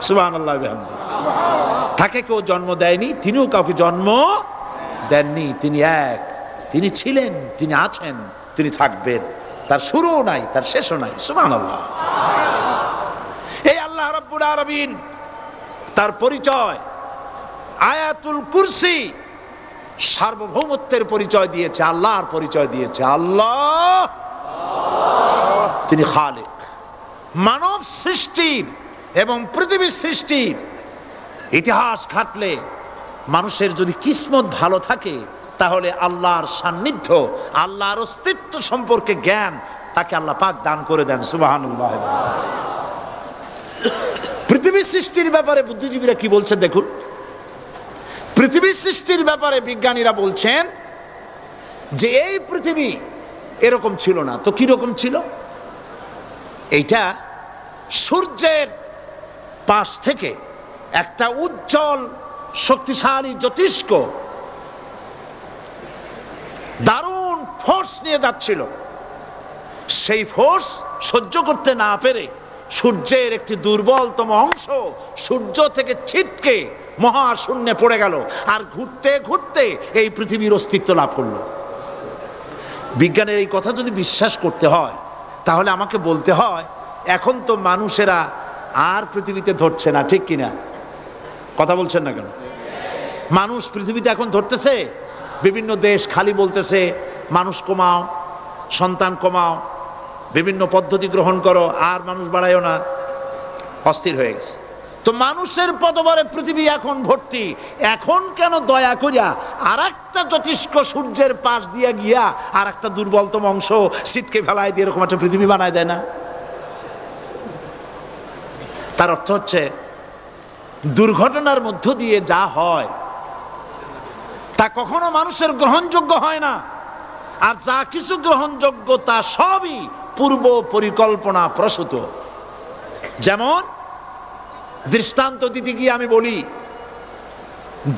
সুবহানাল্লাহ বিহামদিহি। তাকে কেউ জন্ম দেয়নি, তিনিও কাউকে জন্ম দেননি। তিনি এক, তিনি ছিলেন, তিনি আছেন, তিনি থাকবেন। তার শুরুও নাই, তার শেষও নাই। সুবহানাল্লাহ। এই আল্লাহ রাব্বুল আলামিন তার পরিচয় আয়াতুল কুরসি সার্বভৌমত্বের পরিচয় দিয়েছে, আল্লাহর পরিচয় দিয়েছে। আল্লাহ তিনি খালিক। মানব সৃষ্টির এবং পৃথিবীর সৃষ্টির ইতিহাস ঘাটলে মানুষের যদি কিসমত ভালো থাকে তাহলে আল্লাহর সান্নিধ্য, আল্লাহর অস্তিত্ব সম্পর্কে জ্ঞান তাকে আল্লাহ পাক দান করে দেন। সুবহানাল্লাহ। পৃথিবীর সৃষ্টির ব্যাপারে বুদ্ধিজীবীরা কি বলছেন দেখুন। পৃথিবীর সৃষ্টির ব্যাপারে বিজ্ঞানীরা বলছেন যে এই পৃথিবী এরকম ছিল না। তো কি রকম ছিল? এইটা সূর্যের পাশ থেকে একটা উজ্জ্বল শক্তিশালী জ্যোতিষ্ক দারুণ ফোর্স নিয়ে যাচ্ছিল। সেই ফোর্স সহ্য করতে না পেরে সূর্যের একটি দুর্বলতম অংশ সূর্য থেকে ছিটকে মহাশূন্যে পড়ে গেল, আর ঘুরতে ঘুরতে এই পৃথিবীর অস্তিত্ব লাভ করলো। বিজ্ঞানের এই কথা যদি বিশ্বাস করতে হয় তাহলে আমাকে বলতে হয় এখন তো মানুষেরা আর পৃথিবীতে ধরছে না, ঠিক কিনা? কথা বলছেন না কেন? মানুষ পৃথিবীতে এখন ধরতেছে, বিভিন্ন দেশ খালি বলতেছে মানুষ কমাও, সন্তান কমাও, বিভিন্ন পদ্ধতি গ্রহণ করো, আর মানুষ বাড়ায়ও না, অস্থির হয়ে গেছে। তো মানুষের পদবরে পৃথিবী এখন ভর্তি। এখন কেন দয়া করিয়া আর একটা জ্যোতিষ্ক সূর্যের পাশ দিয়া গিয়া আর একটা দুর্বলতম অংশ সিটকে ফেলায় দিয়ে এরকম একটা পৃথিবী বানায় দেয় না? তার অর্থ হচ্ছে দুর্ঘটনার মধ্য দিয়ে যা হয় তা কখনো মানুষের গ্রহণযোগ্য হয় না, আর যা কিছু গ্রহণযোগ্য তা সবই পূর্ব পরিকল্পনা প্রসূত। যেমন দৃষ্টান্ত দিতে গিয়ে আমি বলি,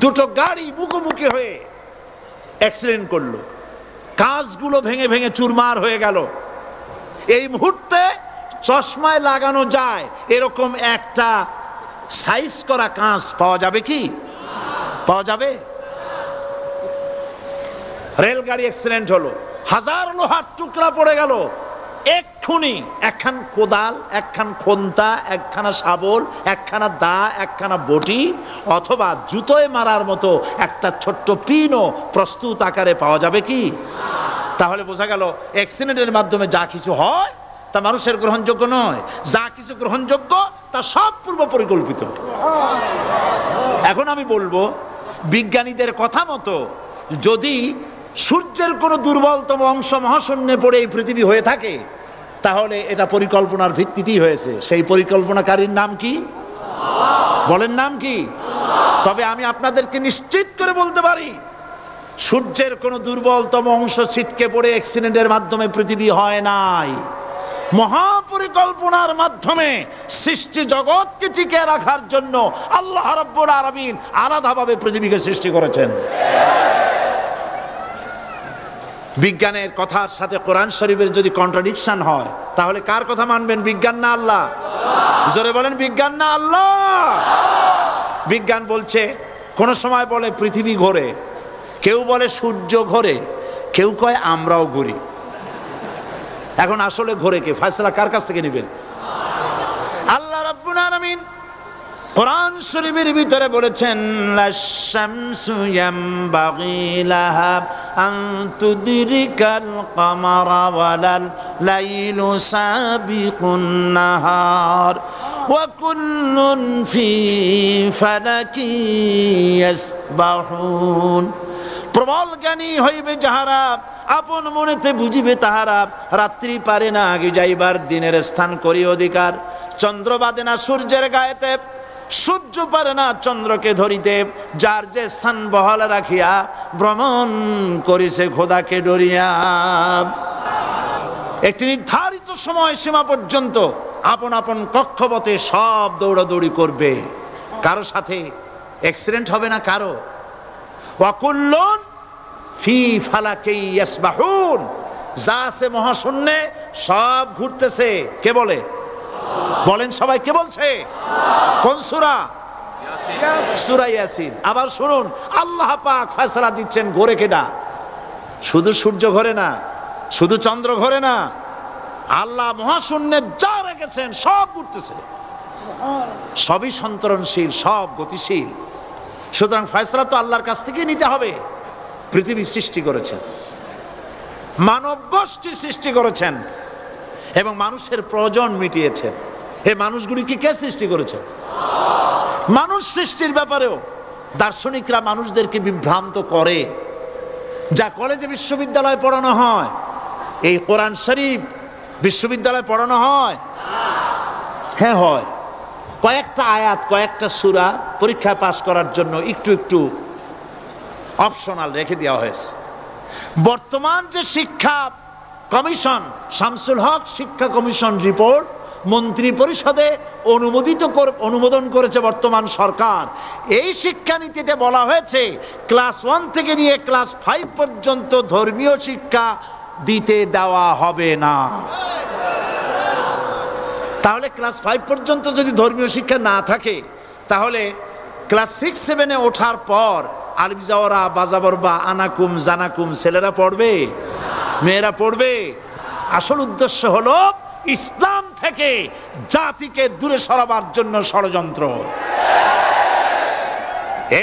দুটো গাড়ি মুখোমুখি হয়ে অ্যাক্সিডেন্ট করলো, কাঁচগুলো ভেঙে ভেঙে চুরমার হয়ে গেল। এই মুহূর্তে চশমায় লাগানো যায় এরকম একটা সাইজ করা কাঁচ পাওয়া যাবে কি? পাওয়া যাবে? রেলগাড়ি অ্যাক্সিডেন্ট হলো, হাজার লোহার টুকরা পড়ে গেল, এক্ষুনি একখান কোদাল, একখান খন্তা, একখানা শাবল, একখানা দা, একখানা বটি অথবা জুতোয় মারার মতো একটা ছোট্ট পিনও প্রস্তুত আকারে পাওয়া যাবে কি? তাহলে বোঝা গেল অ্যাক্সিডেন্টের মাধ্যমে যা কিছু হয় তা মানুষের গ্রহণযোগ্য নয়, যা কিছু গ্রহণযোগ্য তা সব পূর্ব পরিকল্পিত। এখন আমি বলবো বিজ্ঞানীদের কথা মতো যদি সূর্যের কোনো দুর্বলতম অংশ মহাশূন্যে পড়ে এই পৃথিবী হয়ে থাকে তাহলে এটা পরিকল্পনার ভিত্তিতেই হয়েছে। সেই পরিকল্পনাকারীর নাম কি? বলেন নাম কি? তবে আমি আপনাদেরকে নিশ্চিত করে বলতে পারি সূর্যের কোনো দুর্বলতম অংশ ছিটকে পড়ে অ্যাক্সিডেন্টের মাধ্যমে পৃথিবী হয় নাই। মহাপরিকল্পনার মাধ্যমে সৃষ্টি জগৎকে টিকে রাখার জন্য আল্লাহ রাব্বুল আলামিন আলাদাভাবে পৃথিবীকে সৃষ্টি করেছেন। বিজ্ঞানের কথার সাথে কোরআন শরীফের যদি কন্ট্রাডিকশন হয় তাহলে কার কথা মানবেন, বিজ্ঞান না আল্লাহ? জোরে বলেন, বিজ্ঞান না আল্লাহ? বিজ্ঞান বলছে, কোন সময় বলে পৃথিবী ঘোরে, কেউ বলে সূর্য ঘোরে, কেউ কয় আমরাও ঘুরি। এখন আসলে ঘোরে কে? ফয়সালা কার কাছ থেকে নেবেন? আল্লাহ রাব্বুল আলামিন কোরআন শরীফের ভিতরে বলেছেন, লাশ-শামসু ইয়ামবাগি লাহা আন তুদরিকাল কামারা ওয়ালাল লাইলু সাবিকুন নাহার ওয়া কুল্লুন ফি ফালাকি ইয়াসবাহুন। প্রবল জ্ঞানী হইবে যাহারা, আপন মনেতে বুঝিবে তাহারা, রাত্রি পারে না আগে যাইবার, দিনের স্থান করি অধিকার। চন্দ্র বাদে না সূর্যের গায়েতে, সূর্য পারে না চন্দ্রকে ধরিতে, যার যে স্থান বহাল রাখিয়া ভ্রমণ করিছে খোদাকে ডরিয়া। একটি নির্ধারিত সময় সীমা পর্যন্ত আপন আপন কক্ষপথে সব দৌড়াদৌড়ি করবে, কারো সাথে অ্যাক্সিডেন্ট হবে না কারো। ওয়াকুল্লুন ফি ফালাকি ইয়াসবাহুন, যা আছে মহাশূন্যে সব ঘুরতেছে। কে বলে? বলেন সবাই, কে বলছে? কোন সূরা? সূরা ইয়াসিন। আবার শুনুন, আল্লাহ পাক ফয়সালা দিচ্ছেন ঘোরে কেডা? শুধু সূর্য ঘোরে না, শুধু চন্দ্র ঘোরে না, আল্লাহ মহাশূন্যে যা রেখেছেন সব ঘুরতেছে, সবই সন্তরণশীল, সব গতিশীল। সুতরাং ফয়সালা তো আল্লাহর কাছ থেকেই নিতে হবে। পৃথিবী সৃষ্টি করেছেন, মানব গোষ্ঠী সৃষ্টি করেছেন এবং মানুষের প্রয়োজন মিটিয়েছেন। এই মানুষগুলিকে কে সৃষ্টি করেছেন? মানুষ সৃষ্টির ব্যাপারেও দার্শনিকরা মানুষদেরকে বিভ্রান্ত করে। যা কলেজে বিশ্ববিদ্যালয়ে পড়ানো হয়, এই কোরআন শরীফ বিশ্ববিদ্যালয়ে পড়ানো হয়? হ্যাঁ হয়। কয়েকটা আয়াত, কয়েকটা সূরা পরীক্ষায় পাশ করার জন্য একটু একটু অপশনাল রেখে দেওয়া হয়েছে। বর্তমান যে শিক্ষা কমিশন, শামসুল হক শিক্ষা কমিশন রিপোর্ট মন্ত্রী পরিষদে অনুমোদন করেছে বর্তমান সরকার। এই শিক্ষানীতিতে বলা হয়েছে ক্লাস 1 থেকে নিয়ে ক্লাস 5 পর্যন্ত ধর্মীয় শিক্ষা দিতে দেওয়া হবে না। তাহলে ক্লাস 5 পর্যন্ত যদি ধর্মীয় শিক্ষা না থাকে, তাহলে ক্লাস 6-7-এ ওঠার পর আলিফ জাওরা বাজাবরবা আনাকুম জানাকুম ছেলেরা পড়বে? মেয়েরা পড়বে? আসল উদ্দেশ্য হলো ইসলাম থেকে জাতিকে দূরে সরাবার জন্য ষড়যন্ত্র।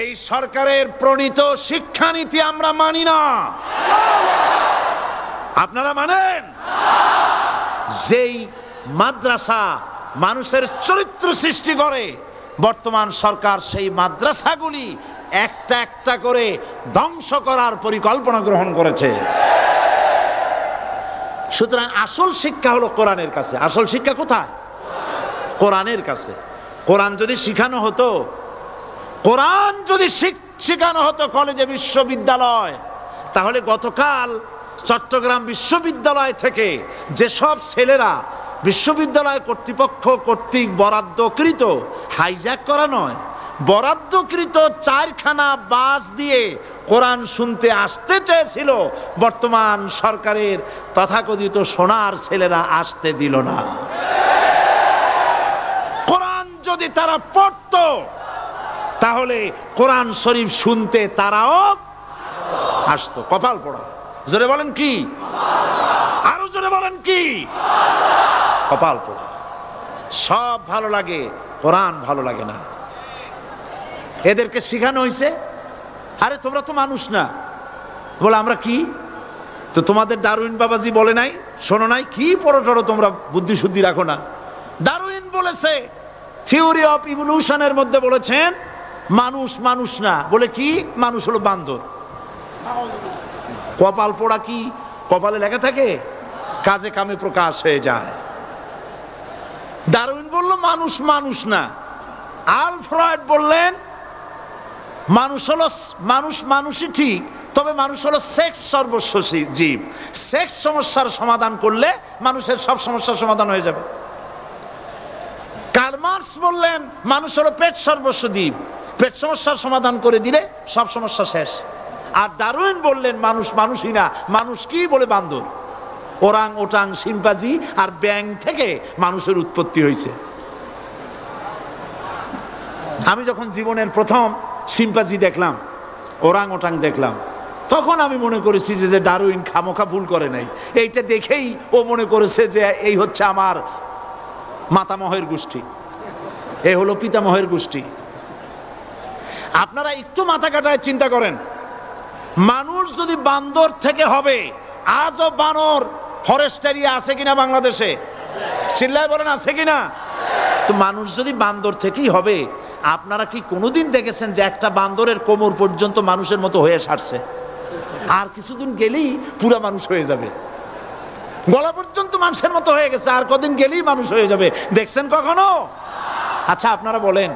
এই সরকারের প্রণীত শিক্ষানীতি আমরা মানি না। আপনারা মানেন? যেই মাদ্রাসা মানুষের চরিত্র সৃষ্টি করে, বর্তমান সরকার সেই মাদ্রাসাগুলি একটা একটা করে ধ্বংস করার পরিকল্পনা গ্রহণ করেছে। সুতরাং আসল শিক্ষা হলো কোরআনের কাছে। আসল শিক্ষা কোথায়? কোরআনের কাছে। কোরআন যদি শিখানো হতো, কোরআন যদি শিখানো হতো কলেজে বিশ্ববিদ্যালয়, তাহলে গতকাল চট্টগ্রাম বিশ্ববিদ্যালয় থেকে যেসব ছেলেরা বিশ্ববিদ্যালয় কর্তৃপক্ষ কর্তৃক বরাদ্দকৃত, হাইজ্যাক করা নয়, বরাদ্দকৃত 4খানা বাস দিয়ে কোরআন শুনতে আসতে চেয়েছিল, বর্তমান সরকারের তথাকথিত সোনার ছেলেরা আসতে দিল না। কোরআন যদি তারা পড়তো, তাহলে কোরআন শরীফ শুনতে তারাও আসতো। কপাল পোড়া। জোরে বলেন কি? আরো জোরে বলেন কি? কপাল পোড়া। সব ভালো লাগে, কোরআন ভালো লাগে না। এদেরকে শিখানো হয়েছে, আরে তোমরা তো মানুষ না। বলে আমরা কি? তো তোমাদের ডারউইন বাবাজি বলে নাই, শোনো নাই? কি পড়ো টড়ো তোমরা, বুদ্ধি শুদ্ধি রাখো না। ডারউইন বলেছে, থিওরি অফ ইভলিউশনের মধ্যে বলেছেন মানুষ মানুষ না। বলে কি? মানুষ হলো বান্দর। কপাল পোড়া। কি কপালে লেখা থাকে? কাজে কামে প্রকাশ হয়ে যায়। ডারউইন বলল মানুষ মানুষ না। আলফ্রেড বললেন মানুষ হলো মানুষ, মানুষই ঠিক, তবে মানুষ হলো সেক্স সর্বস্ব জীব। সেক্স সমস্যার সমাধান করলে মানুষের সব সমস্যার সমাধান হয়ে যাবে। কার্ল মার্কস বললেন মানুষ হলো পেট সর্বস্ব জীব, পেট সমস্যার সমাধান করে দিলে সব সমস্যা শেষ। আর ডারউইন বললেন মানুষ মানুষই না, মানুষ কি? বলে বান্দর। ওরাং ওটাং শিম্পাজি আর ব্যাং থেকে মানুষের উৎপত্তি হয়েছে। আমি যখন জীবনের প্রথম শিম্পাজি দেখলাম, ওরাং ওটাং দেখলাম, তখন আমি মনে করেছি যে ডারউইন খামোখা ভুল করে নাই। এইটা দেখেই ও মনে করেছে যে এই হচ্ছে আমার মাতামহের গোষ্ঠী, এই হলো পিতামহের গোষ্ঠী। আপনারা একটু মাথা কাটায় চিন্তা করেন, মানুষ যদি বান্দর থেকে হবে, আজও বানর ফরেস্ট এরিয়া আছে কিনা বাংলাদেশে? চিল্লায় বলেন আছে কিনা? তো মানুষ যদি বান্দর থেকেই হবে, আপনারা কি কোনোদিন দেখেছেন যে একটা বান্দরের কোমর পর্যন্ত মানুষের মতো হয়ে সারছে? আর কিছুদিন গেলেই পুরা মানুষ হয়ে যাবে। গলা পর্যন্ত মানুষের মতো হয়ে গেছে, আর কদিন গেলেই মানুষ হয়ে যাবে। দেখছেন কখনো? আচ্ছা আপনারা বলেন,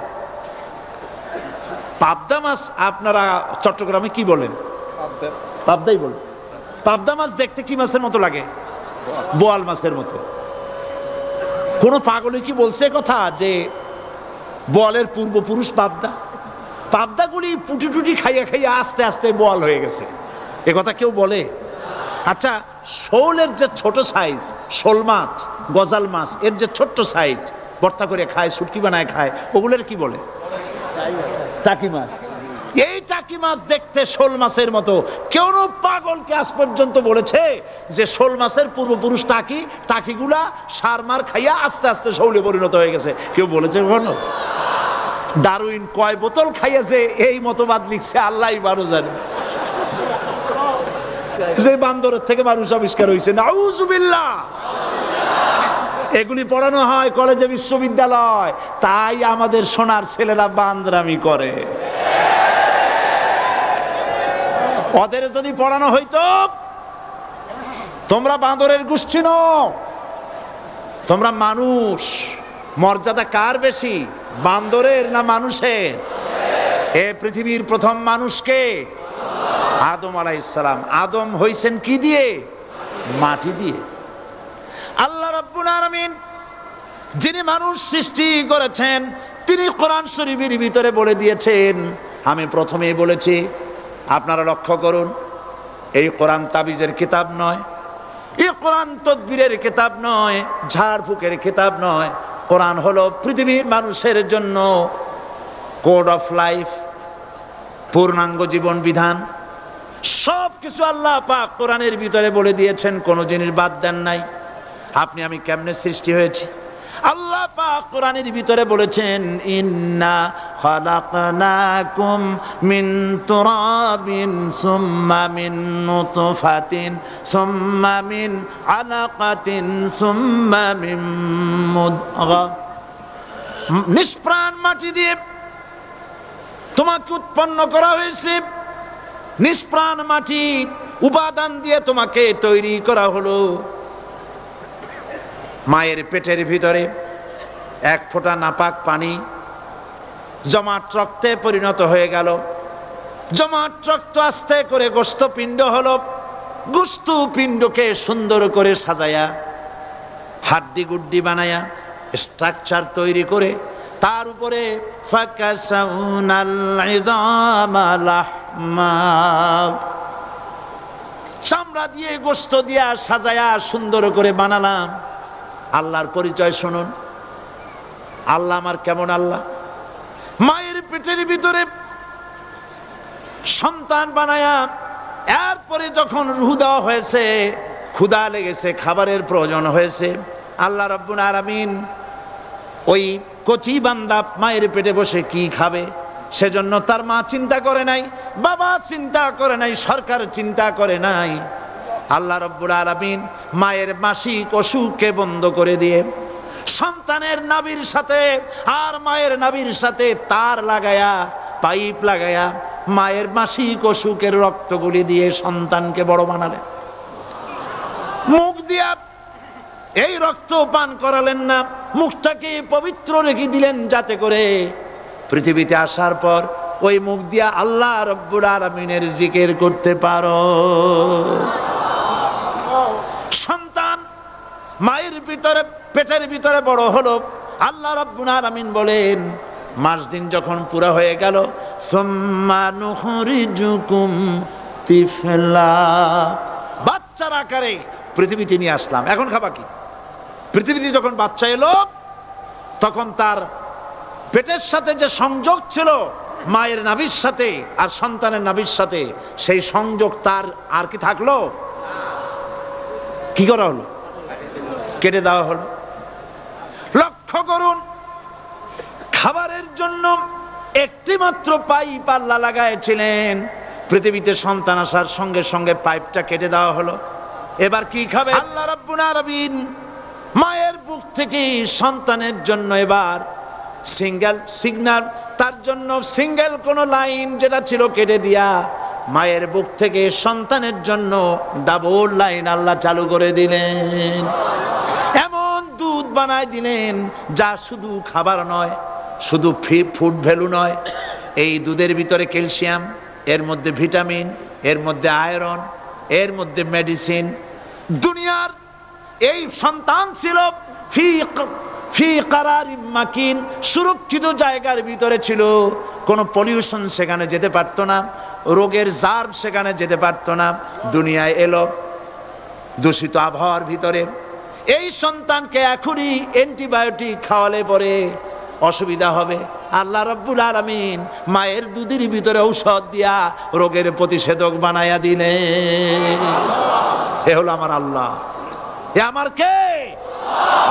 পাবদা মাছ আপনারা চট্টগ্রামে কি বলেন? পাবদাই বলেন। পাবদা মাছ দেখতে কি মাছের মতো লাগে? বোয়াল মাছের মতো। কোন পাগলে কি বলছে কথা যে বোয়ালের পূর্বপুরুষ পাবদা? পাবদাগুলি পুটি টুটি খাইয়া খাইয়া আস্তে আস্তে বোয়াল হয়ে গেছে, এ কথা কেউ বলে? আচ্ছা, শোলের যে ছোট সাইজ, শোল মাছ, গজাল মাছ, এর যে ছোট্ট সাইজ, ভর্তা করে খায়, শুটকি বানায় খায়, ওগুলোর কি বলে? টাকি মাছ। এই টাকি মাছ দেখতে শোল মাছের মতো। কেউ পাগলকে আজ পর্যন্ত বলেছে যে শোল মাছের পূর্বপুরুষ টাকি, টাকিগুলা সার মার খাইয়া আস্তে আস্তে শৌলে পরিণত হয়ে গেছে? কেউ বলেছে কখনো? ডারউইন কয় বোতল খাইয়া যে এই মতবাদ লিখছে আল্লাহই ভালো জানে। যে বান্দরের থেকে মানুষ আবিষ্কার হয়েছে, নাউজুবিল্লাহ। এগুলি পড়ানো হয় কলেজে, বিশ্ববিদ্যালয়, তাই আমাদের সোনার ছেলেরা বান্দরামি করে। ওদের যদি পড়ানো হইতো তোমরা বান্দরের গোষ্ঠী নও, তোমরা মানুষ, মর্যাদা কার বেশি, বান্দরের না মানুষের? এ পৃথিবীর প্রথম মানুষকে আদম আলাইহিস সালাম। আদম হইছেন কি দিয়ে? মাটি দিয়ে। আল্লাহ রাব্বুল আলামিন যিনি মানুষ সৃষ্টি করেছেন, তিনি কোরআন শরীফের ভিতরে বলে দিয়েছেন, আমি প্রথমেই বলেছি, আপনারা লক্ষ্য করুন, এই কোরআন তাবিজের কিতাব নয়, এই কোরআন তদবিরের কিতাব নয়, ঝাড়ফুঁকের কিতাব নয়। কোরআন হলো পৃথিবীর মানুষের জন্য কোড অফ লাইফ, পূর্ণাঙ্গ জীবন বিধান। সব কিছু আল্লাহ পাক কোরআনের ভিতরে বলে দিয়েছেন, কোনো জিনিস বাদ দেন নাই। আপনি আমি কেমনে সৃষ্টি হয়েছি আল্লাহ পাক কোরআনের ভিতরে বলেছেন, ইন্না খালাকনাকুম মিন তুরাবিন সুম্মা মিন নুতফাতিন সুম্মা মিন আলাকাতিন সুম্মা মিন মুদগা। নিষ্প্রাণ মাটি দিয়ে তোমাকে উৎপন্ন করা হয়েছে, নিষ্প্রাণ মাটির উপাদান দিয়ে তোমাকে তৈরি করা হলো। মায়ের পেটের ভিতরে এক ফোঁটা নাপাক পানি জমাট রক্তে পরিণত হয়ে গেল, জমাট রক্ত আস্তে করে গোস্ত পিণ্ড হলো, গোস্ত পিণ্ডকে সুন্দর করে সাজায়া হাড্ডি গুড্ডি বানায়া স্ট্রাকচার তৈরি করে তার উপরে ফাকাসাউনাল ইযামা লাহমা, চামড়া দিয়ে গোস্ত দিয়া সাজায়া সুন্দর করে বানালাম। আল্লাহর পরিচয় শুনুন, আল্লাহ আমার কেমন আল্লাহ। মায়ের পেটের ভিতরে সন্তান বানায়া এরপরে যখন রূহ দেওয়া হয়েছে, ক্ষুধা লেগেছে, খাবারের প্রয়োজন হয়েছে, আল্লাহ রাব্বুল আলামিন ওই কচি বান্দা মায়ের পেটে বসে কি খাবে, সেজন্য তার মা চিন্তা করে নাই, বাবা চিন্তা করে নাই, সরকার চিন্তা করে নাই। আল্লাহ রাব্বুল আলামিন মায়ের মাসিক অসুখকে বন্ধ করে দিয়ে সন্তানের নাভির সাথে আর মায়ের নাভির সাথে তার লাগায়া, পাইপ লাগায়া মায়ের মাসিক অসুখের রক্তগুলি দিয়ে সন্তানকে বড় বানালেন। মুখ দিয়া এই রক্ত পান করালেন না, মুখটাকে পবিত্র রেখে দিলেন যাতে করে পৃথিবীতে আসার পর ওই মুখ দিয়া আল্লাহ রাব্বুল আলামিনের জিকির করতে পারো। সন্তান মায়ের ভিতরে পেটের ভিতরে বড় হলো, আল্লাহ রাব্বুল আলামিন বলেন মাস দিন যখন পুরা হয়ে গেল, সুম্মা নুখরিজুকুম তিফলা, বাচ্চার আকারে পৃথিবীতে নিয়ে আসলাম। এখন খাবা কি? পৃথিবীতে যখন বাচ্চা এলো তখন তার পেটের সাথে যে সংযোগ ছিল মায়ের নাভির সাথে আর সন্তানের নাভির সাথে, সেই সংযোগ তার আর কি থাকলো? কি করা হলো? কেটে দেওয়া হলো। লক্ষ্য করুন, খাবারের জন্য একটি মাত্র পাইপ আল্লাহ লাগাইছিলেন, পৃথিবীতে সন্তান আসার সঙ্গে সঙ্গে পাইপটা কেটে দেওয়া হলো। এবার কি খাবে? আল্লাহ রাব্বুল আলামিন মায়ের বুক থেকে সন্তানের জন্য এবার সিঙ্গেল সিগন্যাল, তার জন্য সিঙ্গেল কোন লাইন যেটা ছিল কেটে দিয়া মায়ের বুক থেকে সন্তানের জন্য ডাবল লাইন আল্লাহ চালু করে দিলেন। এমন দুধ বানায় দিলেন যা শুধু খাবার নয়, শুধু ফুড ভ্যালু নয়, এই দুধের ভিতরে ক্যালসিয়াম, এর মধ্যে ভিটামিন, এর মধ্যে আয়রন, এর মধ্যে মেডিসিন। দুনিয়ার এই সন্তান ছিল ফি কারারিম মাকিন, সুরক্ষিত জায়গার ভিতরে ছিল, কোনো পলিউশন সেখানে যেতে পারতো না, রোগের জার্ম সেখানে যেতে পারতো না। দুনিয়ায় এলো দূষিত আবহাওয়ার ভিতরে, এই সন্তানকে এখনই অ্যান্টিবায়োটিক খাওয়ালে পরে অসুবিধা হবে। আল্লাহ রাব্বুল আলামিন মায়ের দুধের ভিতরে ঔষধ দিয়া রোগের প্রতিষেধক বানায়া দিলেন। এ হলো আমার আল্লাহ। এ আমার কে?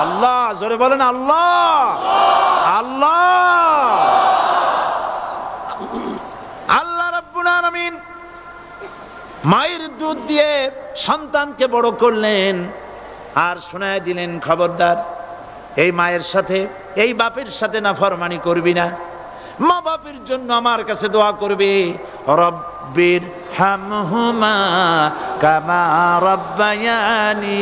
আল্লাহ। জোরে বলেন আল্লাহ। আল্লাহ আল্লাহ রাব্বুল আলামিন মায়ের দুধ দিয়ে সন্তানকে বড় করলেন আর শোনায় দিলেন, খবরদার এই মায়ের সাথে এই বাপের সাথে নাফরমানি করবি না। মা বাপের জন্য আমার কাছে দোয়া করবে, রব্বির হামহুমা কামা রাব্বায়ানি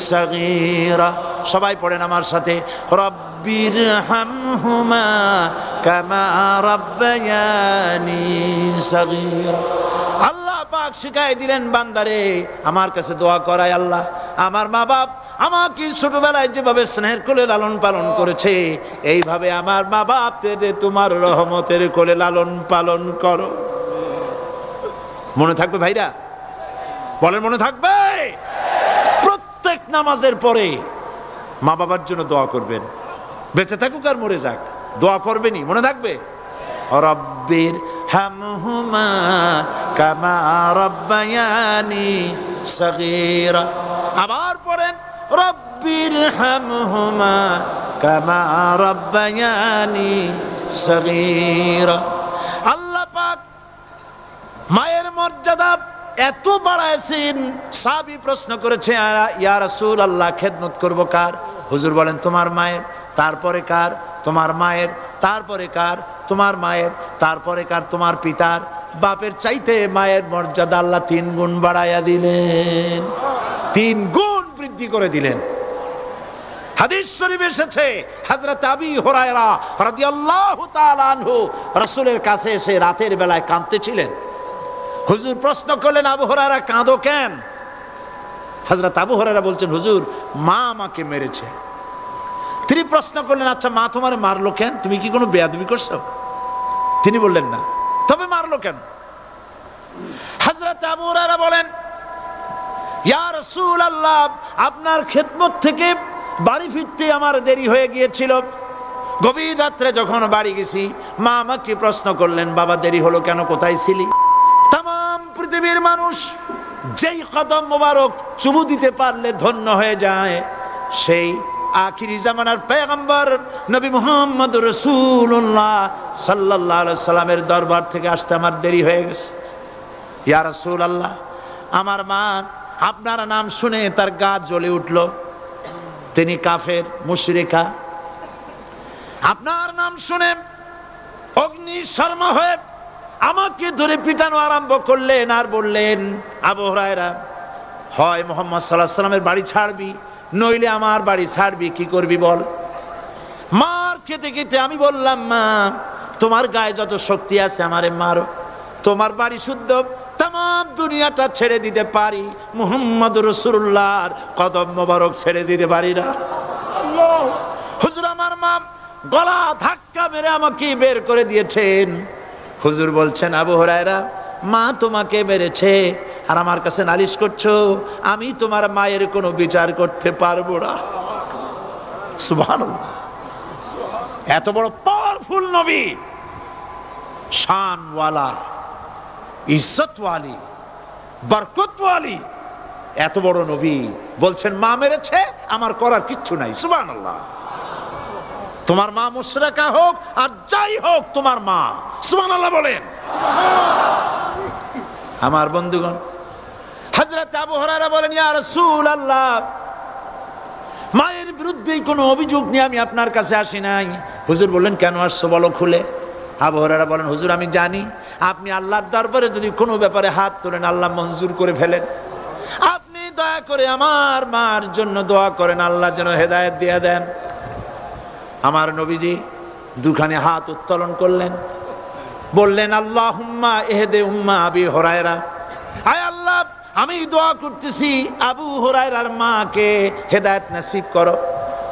সাগীরা। সবাই পড়েন আমার সাথে, রব্বির হামহুমা কামা রাব্বায়ানি সাগীরা। আল্লাহ পাক শিখাই দিলেন বান্দারে আমার কাছে দোয়া করায়, আল্লাহ আমার মা বাপ আমাকে ছোটবেলায় যেভাবে স্নেহের কোলে লালন পালন করেছে, এইভাবে আমার মা বাপদের তোমার রহমতের কোলে লালন পালন করো। মনে থাকবে ভাইরা? বলেন মনে থাকবে? প্রত্যেক নামাজের পরে মা বাবার জন্য দোয়া করবেন, বেঁচে থাকুক আর মরে যাক, দোয়া করবেনই। মনে থাকবে? রব্বির হামহুমা কামা রাব্বায়ানি সাগীরা। আবার পড়েন, রব্বির হামহুমা কামা রাব্বায়ানি সাগীরা। আল্লাহ পাক মায়ের মর্যাদা এত বাড়াইছেন, সাহাবী প্রশ্ন করেছে, ইয়া রাসূলুল্লাহ খেদমত করব কার? হুজুর বলেন তোমার মায়ের, তারপরে কার? তোমার মায়ের, তারপরে কার? তোমার মায়ের, তারপরে কার? তোমার পিতার। বাপের চাইতে মায়ের মর্যাদা আল্লাহ 3 গুণ বাড়াইয়া দিলেন, 3 গুণ বৃদ্ধি করে দিলেন। হাদিস শরীফে এসেছে, হযরত আবী হুরায়রা রাদিয়াল্লাহু তাআলা আনহু রাসূলের কাছে এসে রাতের বেলায় কাঁদতেছিলেন। হুজুর প্রশ্ন করলেন, আবু হুরায়রা কাঁদো কেন? হযরত আবু হুরায়রা বলছেন, হুজুর মা আমাকে মেরেছে। তিনি প্রশ্ন করলেন, আচ্ছা মা তোমার মারলো কেন? তুমি কি কোনো বেয়াদবি করছো? তিনি বললেন না। তবে মারলো কেন? হযরত আবু হুরায়রা বলেন, ইয়া রাসূলুল্লাহ আপনার খেদমত থেকে বাড়ি ফিরতে আমার দেরি হয়ে গিয়েছিল। গভীর রাত্রে যখন বাড়ি গেছি, মা আমাকে প্রশ্ন করলেন, বাবা দেরি হলো কেন, কোথায় ছিলি? তাম পৃথিবীর মানুষ যেই কদম মোবারক চুমু দিতে পারলে ধন্য হয়ে যায়, সেই আখিরি জামানার পয়গম্বর নবী মুহাম্মদ রাসূলুল্লাহ সাল্লাল্লাহু আলাইহি সাল্লামের দরবার থেকে আসতে আমার দেরি হয়ে গেছে। ইয়া রাসূলুল্লাহ আমার মা আপনার নাম শুনে তার গা জ্বলে উঠল, তিনি কাফের মুশরিকা। আপনার নাম শুনে অগ্নি শর্মা হয়ে আমাকে ধরে পিটানো আরম্ভ করলেন আর বললেন, আবু হুরায়রা হয় মুহাম্মদ সাল্লাল্লাহু আলাইহি সাল্লামের বাড়ি ছাড়বি, নইলে আমার বাড়ি ছাড়বি, কি করবি বল? মার খেতে খেতে আমি বললাম, মা তোমার গায়ে যত শক্তি আছে আমারে মারো, তোমার বাড়ি শুদ্ধ, তাম দুনিয়াটা ছেড়ে দিতে পারি, মুহাম্মদ রাসূলুল্লাহর কদম মোবারক ছেড়ে দিতে পারি না। হুজুর আমার মা গলা ধাক্কা মেরে আমাকে বের করে দিয়েছেন। হুজুর বলছেন, আবু হুরায়রা মা তোমাকে মেরেছে আর আমার কাছে নালিশ করছো, আমি তোমার মায়ের কোনো বিচার করতে পারবো না। সুবহানাল্লাহ। এত বড় পাওয়ারফুল নবী, শানওয়ালা, ইজ্জতওয়ালি, বরকতওয়ালি, এত বড় নবী বলছেন মা মেরেছে, আমার করার কিচ্ছু নাই। সুবহানাল্লাহ। তোমার মা মুশরিকা হোক আর যাই হোক, তোমার মা। সুবহানাল্লাহ বলেন। আমার বন্ধুগণ, হযরত আবু হুরায়রা বলেন, ইয়া রাসূলুল্লাহ মায়ের বিরুদ্ধে কোনো অভিযোগ নিয়ে আমি আপনার কাছে আসি নাই। হুজুর বললেন, কেন আসছো বলো খুলে। আবু হুরায়রা বলেন, হুজুর আমি জানি আপনি আল্লাহর দরবারে যদি কোনো ব্যাপারে হাত তোলেন আল্লাহ মঞ্জুর করে ফেলেন। আপনি দয়া করে আমার মার জন্য দোয়া করেন, আল্লাহ যেন হেদায়েত দিয়ে দেন। আমার নবীজি দুখানে হাত উত্তোলন করলেন, বললেন, আল্লাহুম্মা ইহদি উম্মা আবি হুরায়রা, আয় আল্লাহ আমি দোয়া করতেছি আবু হুরায়রার মাকে হেদায়েত নসিব করো।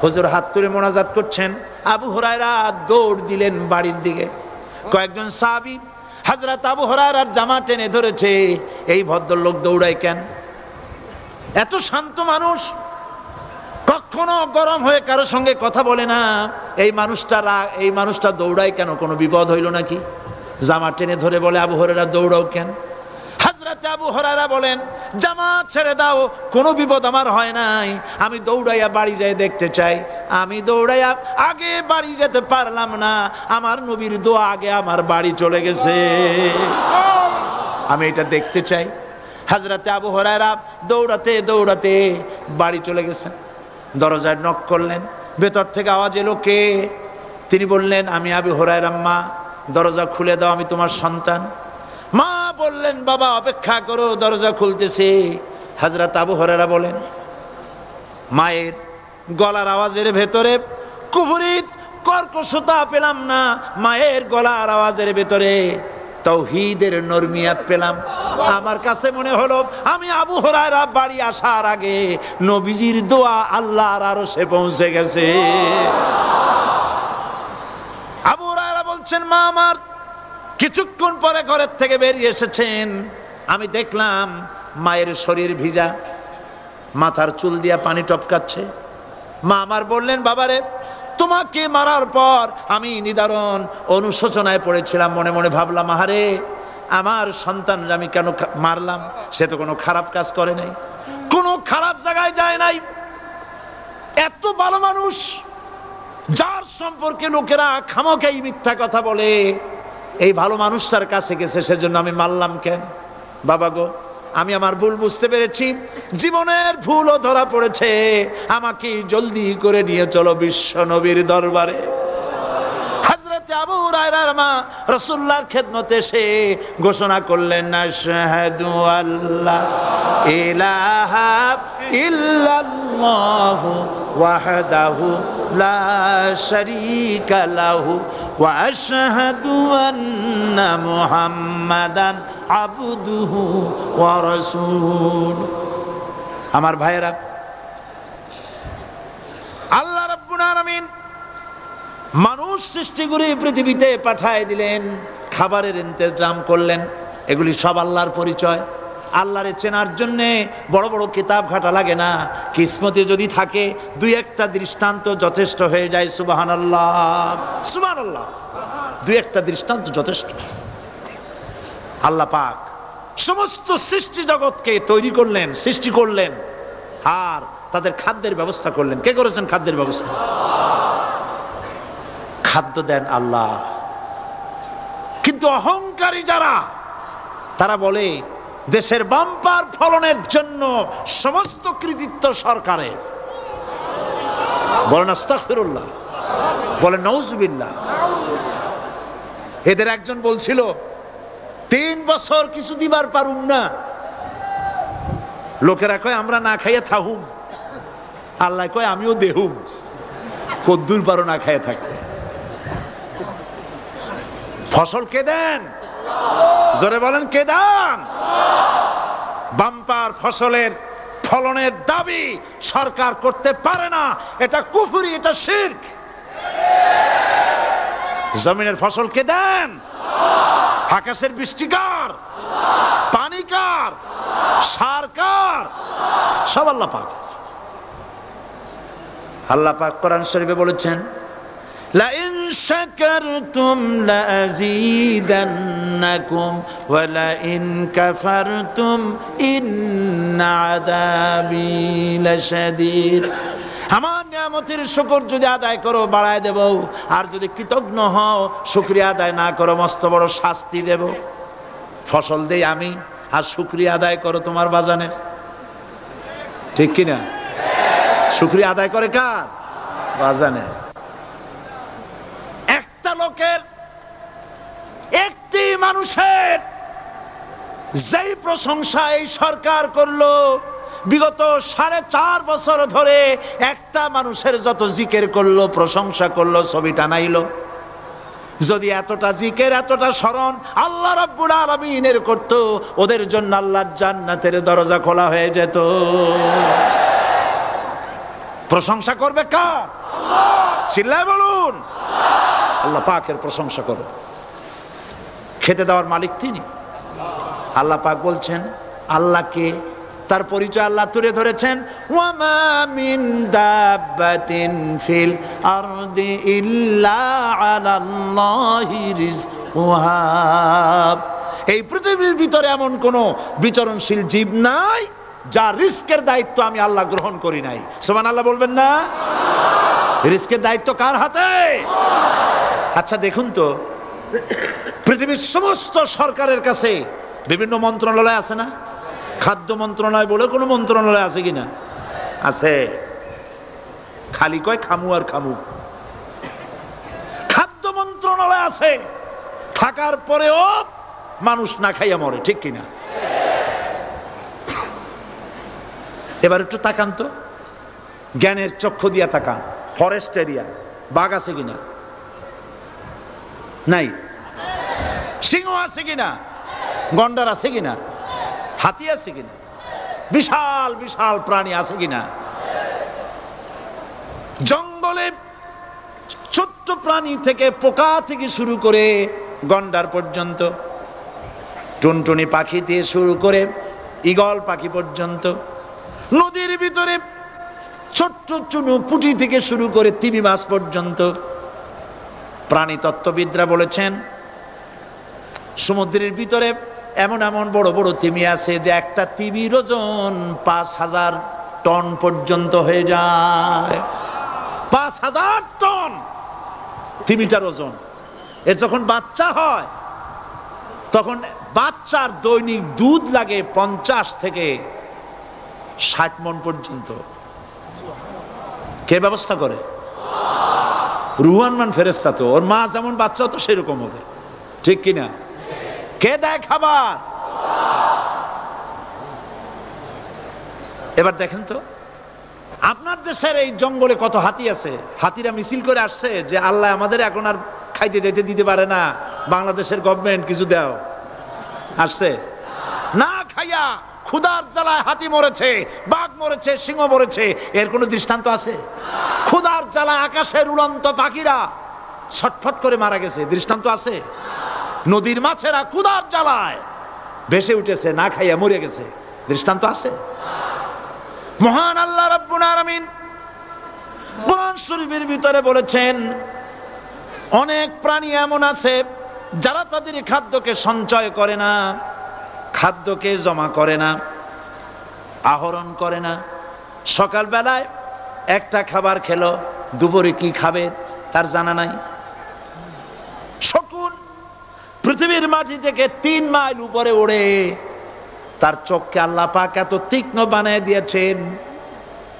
হুজুর হাত তুলে মোনাজাত করছেন, আবু হুরায়রা দৌড় দিলেন বাড়ির দিকে। কয়েকজন সাহাবী হযরত আবু হুরায়রার জামা টেনে ধরেছে, এই ভদ্রলোক দৌড়ায় কেন? এত শান্ত মানুষ, কখনো গরম হয়ে কারো সঙ্গে কথা বলে না। এই মানুষটা দৌড়ায় কেন? কোনো বিপদ হইল নাকি? জামা টেনে ধরে বলে, আবু হুরায়রা দৌড়াও কেন? হযরত আবু হুরায়রা বলেন, জামাত ছেড়ে দাও, কোনো বিপদ আমার হয় নাই, আমি দৌড়াইয়া বাড়ি যাই দেখতে চাই। আমি দৌড়াইয়া আগে বাড়ি যেতে পারলাম না, আমার নবীর দোয়া আগে আমার বাড়ি চলে গেছে, আমি এটা দেখতে চাই। হযরত আবু হুরায়রা দৌড়াতে দৌড়াতে বাড়ি চলে গেছেন। দরজায় নক করলেন, ভেতর থেকে আওয়াজ এলো, কে? তিনি বললেন, আমি আবু হুরায়রা। মা, দরজা খুলে দাও, আমি তোমার সন্তান। মা বললেন, বাবা অপেক্ষা করো, দরজা খুলতেছে। হযরত আবু হুরায়রা বলেন, মায়ের গলার আওয়াজের ভেতরে কুফরি কর্কশতা পেলাম না, মায়ের গলার আওয়াজের ভেতরে তাওহীদের নরমিয়াত পেলাম। আমার কাছে মনে হলো আমি আবু হুরায়রা বাড়ি আসার আগে নবীজির দোয়া আল্লাহর আরশে পৌঁছে গেছে। আবু হুরায়রা বলছেন, মা আমার কিছুক্ষণ পরে ঘরের থেকে বেরিয়ে এসেছেন, আমি দেখলাম মায়ের শরীর ভিজা, মাথার চুল দিয়া পানি টপকাচ্ছে। মা আমার বললেন, বাবারে তোমাকে মারার পর আমি নিদারুণ অনুশোচনায় পড়েছিলাম, মনে মনে ভাবলাম, আহারে আমার সন্তানরা আমি কেন মারলাম? সে তো কোনো খারাপ কাজ করে নাই, কোনো খারাপ জায়গায় যায় নাই, এত ভালো মানুষ, যার সম্পর্কে লোকেরা খামোখাই মিথ্যা কথা বলে, এই ভালো মানুষটার কাছে গেছে, সেজন্য আমি মারলাম কেন? বাবা গো, আমি আমার ভুল বুঝতে পেরেছি, জীবনের ভুলও ধরা পড়েছে, আমাকে জলদি করে নিয়ে চলো বিশ্ব নবীর দরবারে। হযরত আবু হুরায়রার মা রাসূলুল্লাহর খেদমতে এসে ঘোষণা করলেন, আশহাদু আল্লা ইলাহা ইল্লাল্লাহু ওয়াহদাহু লা শারীকা লাহু ওয়া আশহাদু আন্না মুহাম্মাদান আবদুহু ওয়া রাসূলুহু। আমার ভাইয়েরা, আল্লাহ রাব্বুল আলামিন মানুষ সৃষ্টি করে পৃথিবীতে পাঠায় দিলেন, খাবারের ইন্তজাম করলেন, এগুলি সব আল্লাহর পরিচয়। আল্লাহরে চেনার জন্য বড় বড় কিতাব ঘাটা লাগে না, কিসমতে যদি থাকে দুই একটা দৃষ্টান্ত যথেষ্ট হয়ে যায়। সুবহানাল্লাহ, সুবহানাল্লাহ, দুই একটা দৃষ্টান্ত যথেষ্ট। আল্লাহ পাক সমস্ত সৃষ্টি জগৎকে তৈরি করলেন, সৃষ্টি করলেন, আর তাদের খাদ্যের ব্যবস্থা করলেন। কে করেছেন খাদ্যের ব্যবস্থা? খাদ্য দেন আল্লাহ। কিন্তু অহংকারী যারা, তারা বলে দেশের বাম্পার ফলনের জন্য সমস্ত কৃতিত্ব সরকারের। বলেন আস্তাগফিরুল্লাহ, বলেন নাউজুবিল্লাহ। এদের একজন বলছিল, 3 বছর কিছু দিবার পারুম না, লোকেরা কয় আমরা না খাইয়ে থাহুম, আল্লাহ কয় আমিও দেহুম, কদ্দুর পারো না খাইয়ে থাকতে। ফসল কে দেন? জোরে বলেন, কে দেন? বাম্পার ফসলের ফলনের দাবি সরকার করতে পারে না, এটা কুফরি, এটা শিরক। জমিনের ফসল কে দেন? আকাশের বৃষ্টি কার? পানি কার? সার কার? সব আল্লাহ পাক। আল্লাহ পাক কোরআন শরীফে বলেছেন, লা ইন শাকারতুম লা আযীদান্নাকুম ওয়া লা ইন কাফারতুম ইন্না আযাবি লাশাদীদ। আমার নিয়ামতের শুকর যদি আদায় করো বাড়ায় দেব, আর যদি কৃতজ্ঞ হও, শুকরিয়া আদায় না করো, মস্ত বড় শাস্তি দেব। ফসল দেই আমি, আর শুকরিয়া আদায় করো তোমার বাজানের। ঠিক কিনা? শুকরিয়া আদায় করে কার? বাজানের। একটা লোকের, একটি মানুষের যেই প্রশংসা এই সরকার করলো, বিগত 4.5 বছর ধরে একটা মানুষের যত জিকির করলো, প্রশংসা করলো, ছবি টানাইলো, যদি এতটা জিকির, এতটা স্মরণ আল্লাহ রাব্বুল আলামিনের করত, ওদের জন্য আল্লাহর জান্নাতের দরজা খোলা হয়ে যেত। প্রশংসা করবে কার? চিল্লায় বলুন, আল্লাহ পাকের প্রশংসা করো। খেতে দেওয়ার মালিক তিনি। আল্লাহ পাক বলছেন, আল্লাহকে তার পরিচয় আল্লাহ তুলে ধরেছেন, ওয়ামা মিন দাব্বাতিন ফিল আরদি ইল্লা আলাল্লাহি রিজকুহা। এই পৃথিবীর ভিতরে এমন কোন বিচরণশীল জীব নাই যার রিস্কের দায়িত্ব আমি আল্লাহ গ্রহণ করি নাই। সুবহানাল্লাহ বলবেন না? রিস্কের দায়িত্ব কার হাতে? আচ্ছা দেখুন তো, পৃথিবীর সমস্ত সরকারের কাছে বিভিন্ন মন্ত্রণালয় আছে না? খাদ্য মন্ত্রণালয় বলে কোনো মন্ত্রণালয় আছে কিনা? আছে। খালি কয় খামু আর খামু। খাদ্য মন্ত্রণালয় আছে, থাকার পরেও মানুষ না খাইয়া মরে, ঠিক কিনা? এবার একটু তাকান তো, জ্ঞানের চক্ষু দিয়া তাকান। ফরেস্ট এরিয়া, বাঘ আছে কিনা? নাই। সিংহ আছে কিনা? গন্ডার আছে কিনা? হাতি আছে কিনা? বিশাল বিশাল প্রাণী আছে কিনা? জঙ্গলে ছোট্ট প্রাণী থেকে পোকা থেকে শুরু করে গন্ডার পর্যন্ত, টুনটুনি পাখি দিয়ে শুরু করে ঈগল পাখি পর্যন্ত, নদীর ভিতরে ছোট্ট চুনু পুঁটি থেকে শুরু করে তিমি মাছ পর্যন্ত। প্রাণী তত্ত্ববিদরা বলেছেন সমুদ্রের ভিতরে এমন এমন বড় বড় তিমি আছে যে একটা তিমির ওজন 5000 টন পর্যন্ত হয়ে যায়। 5000 টন তিমিটার ওজন। এর যখন বাচ্চা হয় তখন বাচ্চার দৈনিক দুধ লাগে 50 থেকে 60 মণ পর্যন্ত। কে ব্যবস্থা করে? রুহান মান ফেরেশতা। তো ওর মা যেমন বাচ্চা হতো সেরকম হবে, ঠিক কিনা? কে দেয় খাবার? এবার দেখেন তো, আপনার দেশের এই জঙ্গলে কত হাতি আছে। হাতিরা মিছিল করে আসছে যে আল্লাহ আমাদের এখন আর খাইতে যেতে দিতে পারে না, বাংলাদেশের গভর্নমেন্ট কিছু দাও। আসছে না, খাইয়া ক্ষুধার জ্বালায় হাতি মরেছে, বাঘ মরেছে, সিংহ মরেছে। এর কোনো দৃষ্টান্ত আছে? ক্ষুধার জ্বালায় আকাশের উড়ন্ত পাখিরা ছটফট করে মারা গেছে, দৃষ্টান্ত আছে? নদীর মাছেরা ক্ষুধার জ্বালায় ভেসে উঠেছে, না খাইয়া মরে গেছে, দৃষ্টান্ত আছে? মহান আল্লাহ রাব্বুল আলামিন কোরআন শরীফের ভিতরে বলেছেন অনেক প্রাণী এমন আছে যারা তাদের খাদ্যকে সঞ্চয় করে না, খাদ্যকে জমা করে না, আহরণ করে না। সকাল বেলায় একটা খাবার খেলো, দুপুরে কি খাবে তার জানা নাই। শকুন পৃথিবীর মাটি থেকে 3 মাইল উপরে ওড়ে, তার চোখকে আল্লাহ পাক এত তীক্ষ্ণ বানিয়ে দিয়েছেন।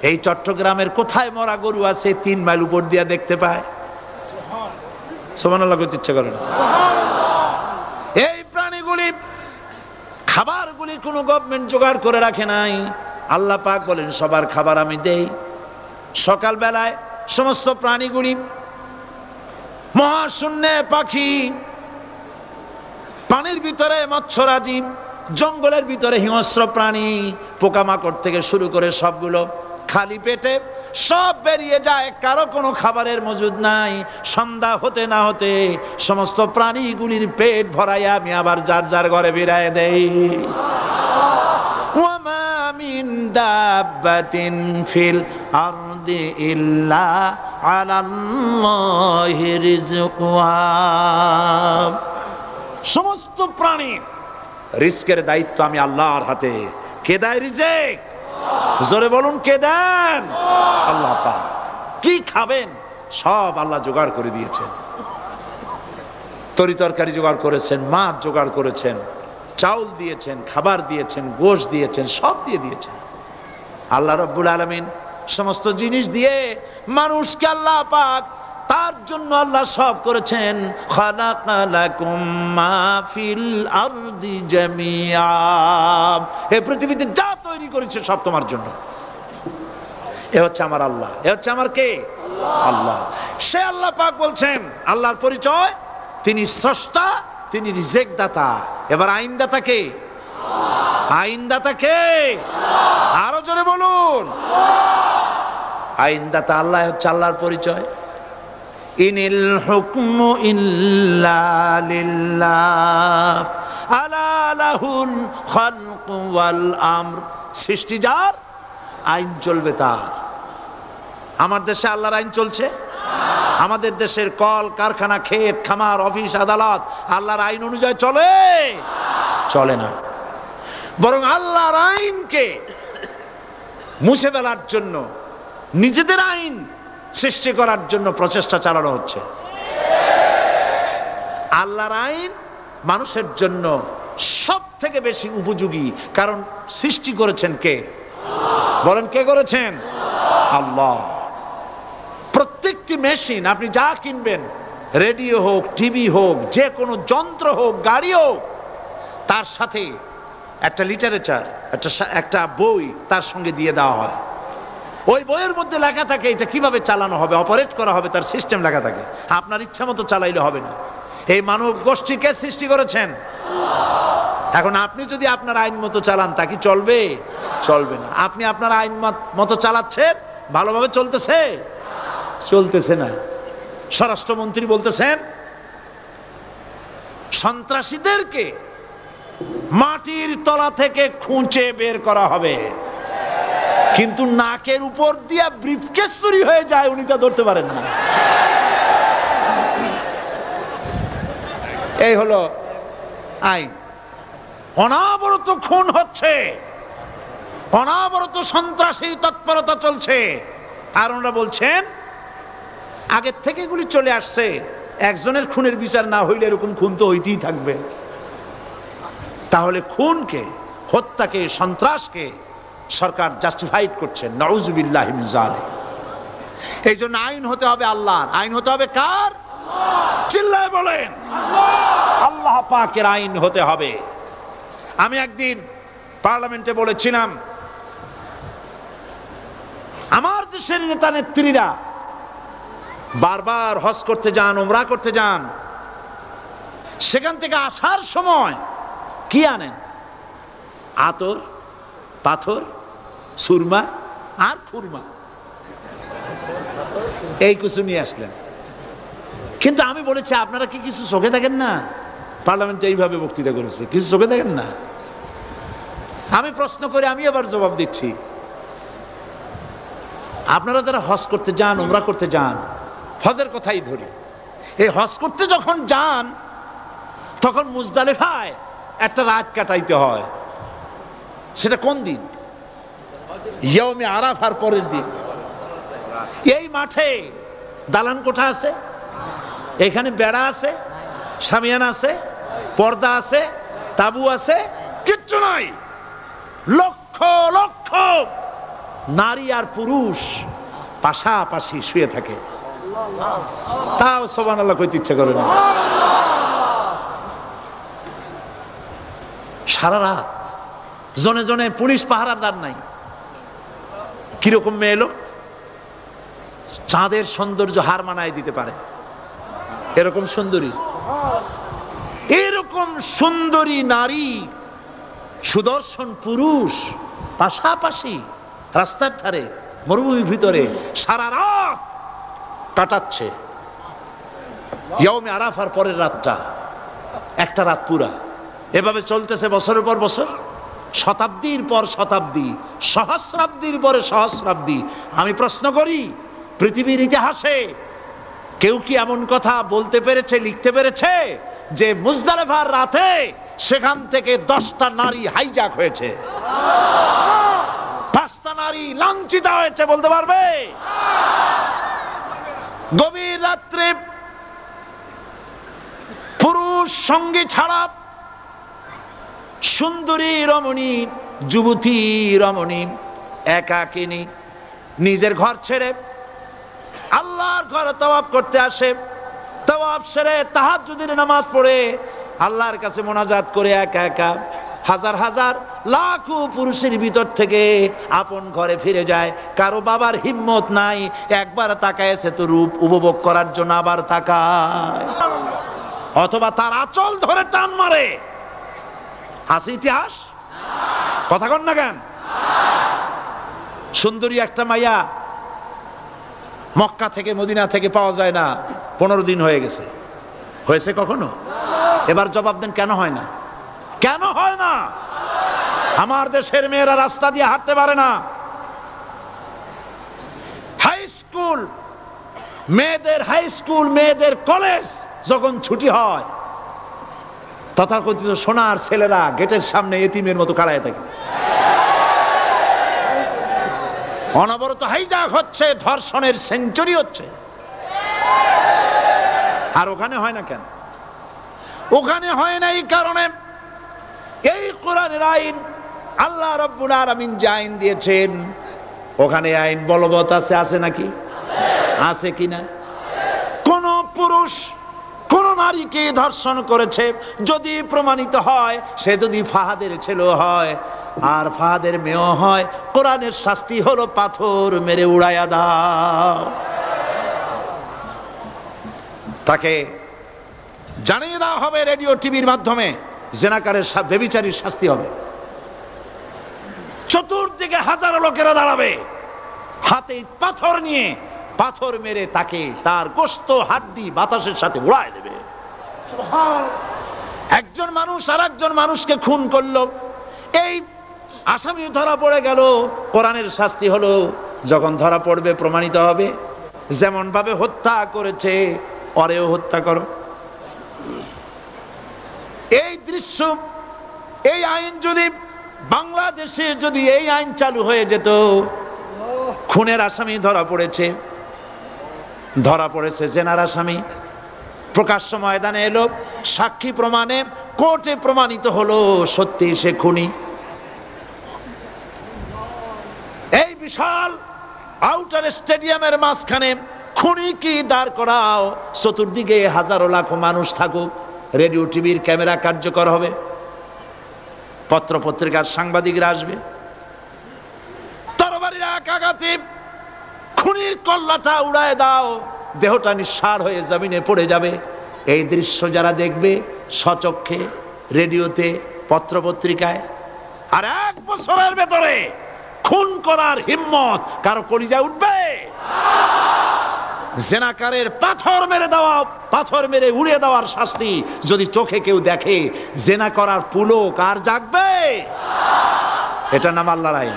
এই চট্টগ্রামের কোথায় মরা গরু আছে 3 মাইল উপর দিয়া দেখতে পায়? সুবহানাল্লাহ করতে ইচ্ছা করে না। এই প্রাণীগুলি খাবারগুলি কোনো গভর্নমেন্ট জোগাড় করে রাখে নাই। আল্লাহ পাক বলেন সবার খাবার আমি দেই। সকাল বেলায় সমস্ত প্রাণীগুলি, মহাশূন্যে পাখি, পানির ভিতরে মৎস্যরাজি, জঙ্গলের ভিতরে হিংস্র প্রাণী, পোকামাকড় থেকে শুরু করে সবগুলো খালি পেটে সব বেরিয়ে যায়, কারো কোনো খাবারের মজুদ নাই। সন্ধ্যা হতে না হতে সমস্ত প্রাণীগুলির পেট ভরাইয়া আমি আবার যার যার ঘরে বিরায় দেই। ওয়ামা মিন দাব্বাতিন ফিল আরদি ইল্লা আলাল্লাহি রিজকুহা। সমস্ত প্রাণীর রিজকের দায়িত্ব আমি আল্লাহর হাতে। কে দেয় রিজক? জোরে বলুন, কে দেন? আল্লাহ পাক। কি খাবেন সব আল্লাহ জোগাড় করে দিয়েছেন। তরি তরকারি জোগাড় করেছেন, মাছ জোগাড় করেছেন, চাউল দিয়েছেন, খাবার দিয়েছেন, গোশত দিয়েছেন, সব দিয়ে দিয়েছেন। আল্লাহ রাব্বুল আলামিন সমস্ত জিনিস দিয়ে মানুষকে আল্লাহ পাক তার জন্য আল্লাহ সব করেছেন। খালাকালাকুম মা ফিল আরদি জামিআ। এই পৃথিবীতে যা তৈরি করেছে সব তোমার জন্য। এ হচ্ছে আমার আল্লাহ, এ হচ্ছে আমার কে? আল্লাহ। সে আল্লাহ পাক বলছেন, আল্লাহর পরিচয় তিনি স্রষ্টা, তিনি রিজেক দাতা। এবার আইনদাতা কে? আইনদাতা কে? আরো জোরে বলুন। আইনদাতা আল্লাহ হচ্ছে আল্লাহর পরিচয়। ইনিল হুকমু ইল্লা লিল্লাহ আলা লা লাহুল খালকু ওয়াল আমর, সৃষ্টি যার, আইন চলবে তার। আমার দেশে আল্লাহর আইন চলছে? আমাদের দেশের কল কারখানা, ক্ষেত খামার, অফিস আদালত আল্লাহর আইন অনুযায়ী চলে? চলে না। বরং আল্লাহর আইনকে মুছে ফেলার জন্য, নিজেদের আইন সৃষ্টি করার জন্য প্রচেষ্টা চালানো হচ্ছে। আল্লাহর আইন মানুষের জন্য সব থেকে বেশি উপযোগী, কারণ সৃষ্টি করেছেন কে? বলেন, কে করেছেন? আল্লাহ। প্রত্যেকটি মেশিন আপনি যা কিনবেন, রেডিও হোক, টিভি হোক, যে কোনো যন্ত্র হোক, গাড়ি হোক, তার সাথে একটা লিটারেচার, একটা বই তার সঙ্গে দিয়ে দেওয়া হয়। ওই বইয়ের মধ্যে লেখা থাকে এটা কিভাবে চালানো হবে, অপারেট করা হবে, তার সিস্টেম লেখা থাকে। আপনার ইচ্ছা মতো চালাইলে হবে না। এই মানব গোষ্ঠীকে সৃষ্টি করেছেন। এখন আপনি যদি আপনার আইন মতো চালান, তা কি চলবে? চলবে না। আপনি আপনার আইন মতো চালাচ্ছেন, ভালোভাবে চলতেছে? চলতেছে না। স্বরাষ্ট্রমন্ত্রী বলতেছেন সন্ত্রাসীদেরকে মাটির তলা থেকে খুঁজে বের করা হবে, কিন্তু নাকের উপর দিয়া ব্রিফকেস চুরি হয়ে যায়, উনি তা ধরতে পারেন না। এই হলো আইন। অনাবরত খুন হচ্ছে, অনাবরত সন্ত্রাসী তৎপরতা চলছে, আর ওনারা বলছেন আগের থেকে এগুলি চলে আসছে, একজনের খুনের বিচার না হইলে এরকম খুন তো হইতেই থাকবে। তাহলে খুনকে, হত্যাকে, সন্ত্রাসকে সরকার জাস্টিফাইড করছেন। নাউযুবিল্লাহি মিন যালিক। এই জন্য আইন হতে হবে আল্লাহর। আইন হতে হবে কার? চিল্লায় বলেন, আল্লাহ পাকের আইন হতে হবে। আমি একদিন পার্লামেন্টে বলেছিলাম, আমার দেশের নেতা নেত্রীরা বারবার হজ করতে যান, উমরা করতে যান, সেখান থেকে আসার সময় কি আনেন? আতর, পাথর, সুরমা আর খুরমা, এই কিছু নিয়ে আসলেন। কিন্তু আমি বলেছি, আপনারা কি কিছু চোখে দেখেন না? পার্লামেন্টে এইভাবে বক্তৃতা করেছে, কিছু চোখে দেখেন না? আমি প্রশ্ন করে আমি আবার জবাব দিচ্ছি, আপনারা যারা হজ করতে যান, উমরা করতে যান, হজের কথাই ধরি, এই হজ করতে যখন যান তখন মুজদালিফায় একটা রাত কাটাইতে হয়। সেটা কোন দিন? ইয়ৌমে আরাফার পরের দিন। এই মাঠে দালান কোঠা আছে, এখানে বেড়া আছে, শামিয়ানা আছে, পর্দা আছে, তাবু আছে, কিচ্ছু নাই। লক্ষ লক্ষ নারী আর পুরুষ পাশাপাশি শুয়ে থাকে, তাও সুবহানাল্লাহ কইতে ইচ্ছা করে না। সারা রাত জনে জনে পুলিশ পাহারাদার নাই। কিরকম মেয়ে লোক, চাঁদের সৌন্দর্য হার মানায় দিতে পারে, এরকম সুন্দরী, এরকম সুন্দরী নারী, সুদর্শন পুরুষ পাশাপাশি রাস্তার ধারে মরুভূমির ভিতরে সারা রাত কাটাচ্ছে। ইয়ৌমে আরাফার পরের রাতটা একটা রাত পুরা। এভাবে চলতেছে বছরের পর বছর, শতাব্দীর পর শতাব্দী, সহস্রাব্দীর পরে সহস্রাব্দী। আমি প্রশ্ন করি, পৃথিবীর ইতিহাসে কেউ কি এমন কথা বলতে পেরেছে, লিখতে পেরেছে যে মুজদালিফার রাতে সেখান থেকে 10টা নারী হাইজ্যাক হয়েছে, 5টা নারী লাঞ্ছিত হয়েছে? বলতে পারবে? গভীর রাত্রে পুরুষ সঙ্গী ছাড়া সুন্দরী রমণী, যুবতী রমণী একাকিনী নিজের ঘর ছেড়ে আল্লাহর ঘরে তওয়াফ করতে আসে। তওয়াফ সেরে তাহাজ্জুদের নামাজ পড়ে আল্লাহর কাছে মোনাজাত করে একা একা হাজার হাজার লাখো পুরুষের ভিতর থেকে আপন ঘরে ফিরে যায়। কারো বাবার হিম্মত নাই একবার তাকায় সে তো রূপ উপভোগ করার জন্য আবার তাকায়, অথবা তার আঁচল ধরে টান মারে। আছে ইতিহাস? কথা কন না কেন? সুন্দরী একটা মাইয়া মক্কা থেকে মদিনা থেকে পাওয়া যায় না, 15 দিন হয়ে গেছে। হয়েছে কখনো? এবার জবাব দেন, কেন হয় না? কেন হয় না? আমার দেশের মেয়েরা রাস্তা দিয়ে হাঁটতে পারে না। হাই স্কুল মেয়েদের কলেজ যখন ছুটি হয়, তথাকথিত সোনার ছেলেরা গেটের সামনে এতিমের মতো কাড়ায় থাকে। অনবরত হাইজ্যাক হচ্ছে, ধর্ষণের সেঞ্চুরি হচ্ছে। আর ওখানে হয় না কেন? ওখানে হয় না এই কারণে, এই কোরআনের আইন আল্লাহ রাব্বুল আলামিন যে আইন দিয়েছেন, ওখানে আইন বলবৎ আছে নাকি? আছে কিনা? কোন পুরুষ কোন নারীকে ধর্ষণ করেছে যদি প্রমাণিত হয়, সে যদি ফাহাদের ছেলে হয় আর ফাহাদের মেয়ে হয়, কোরআনের শাস্তি হলো পাথর মেরে উড়াইয়া দাও। তাকে জানিয়ে দেওয়া হবে রেডিও টিভির মাধ্যমে, জেনাকারের ব্যভিচারীর শাস্তি হবে। চতুর্দিকে হাজারো লোকেরা দাঁড়াবে, হাতে পাথর নিয়ে, পাথর মেরে তাকে তার গোশত হাড্ডি বাতাসের সাথে উড়ায় দেবে। একজন মানুষ আর একজন মানুষকে খুন করলো, এই আসামি ধরা পড়ে গেল, কোরআনের শাস্তি হলো যখন ধরা পড়বে প্রমাণিত হবে, যেমন ভাবে হত্যা করেছে ওরেও হত্যা করো। এই দৃশ্য, এই আইন যদি বাংলাদেশে যদি এই আইন চালু হয়ে যেত, খুনের আসামি ধরা পড়েছে জেনার আসামি, প্রকাশ্য ময়দানে এলো, সাক্ষী প্রমাণে কোর্টে প্রমাণিত হলো সত্যি সে খুনি। এই বিশাল আউটার স্টেডিয়ামের মাঝখানে খুনি কি দাঁড় করাও, চতুর্দিকে হাজারো লাখো মানুষ থাকুক, রেডিও টিভির ক্যামেরা কার্যকর হবে, পত্র পত্রিকার সাংবাদিকরা আসবে, তরবারির এক আঘাতে খুনির কল্লাটা উড়ায় দাও, দেহটা নিঃসার হয়ে জমিনে পড়ে যাবে। এই দৃশ্য যারা দেখবে স্বচক্ষে, রেডিওতে, পত্র পত্রিকায়, আর 1 বছরের ভেতরে খুন করার হিম্মত কারো কলিজায় উঠবে? জেনাকারের পাথর মেরে উড়িয়ে দেওয়ার শাস্তি যদি চোখে কেউ দেখে, জেনা করার পুলক আর জাগবে? এটা নাম আল্লাহর আইন।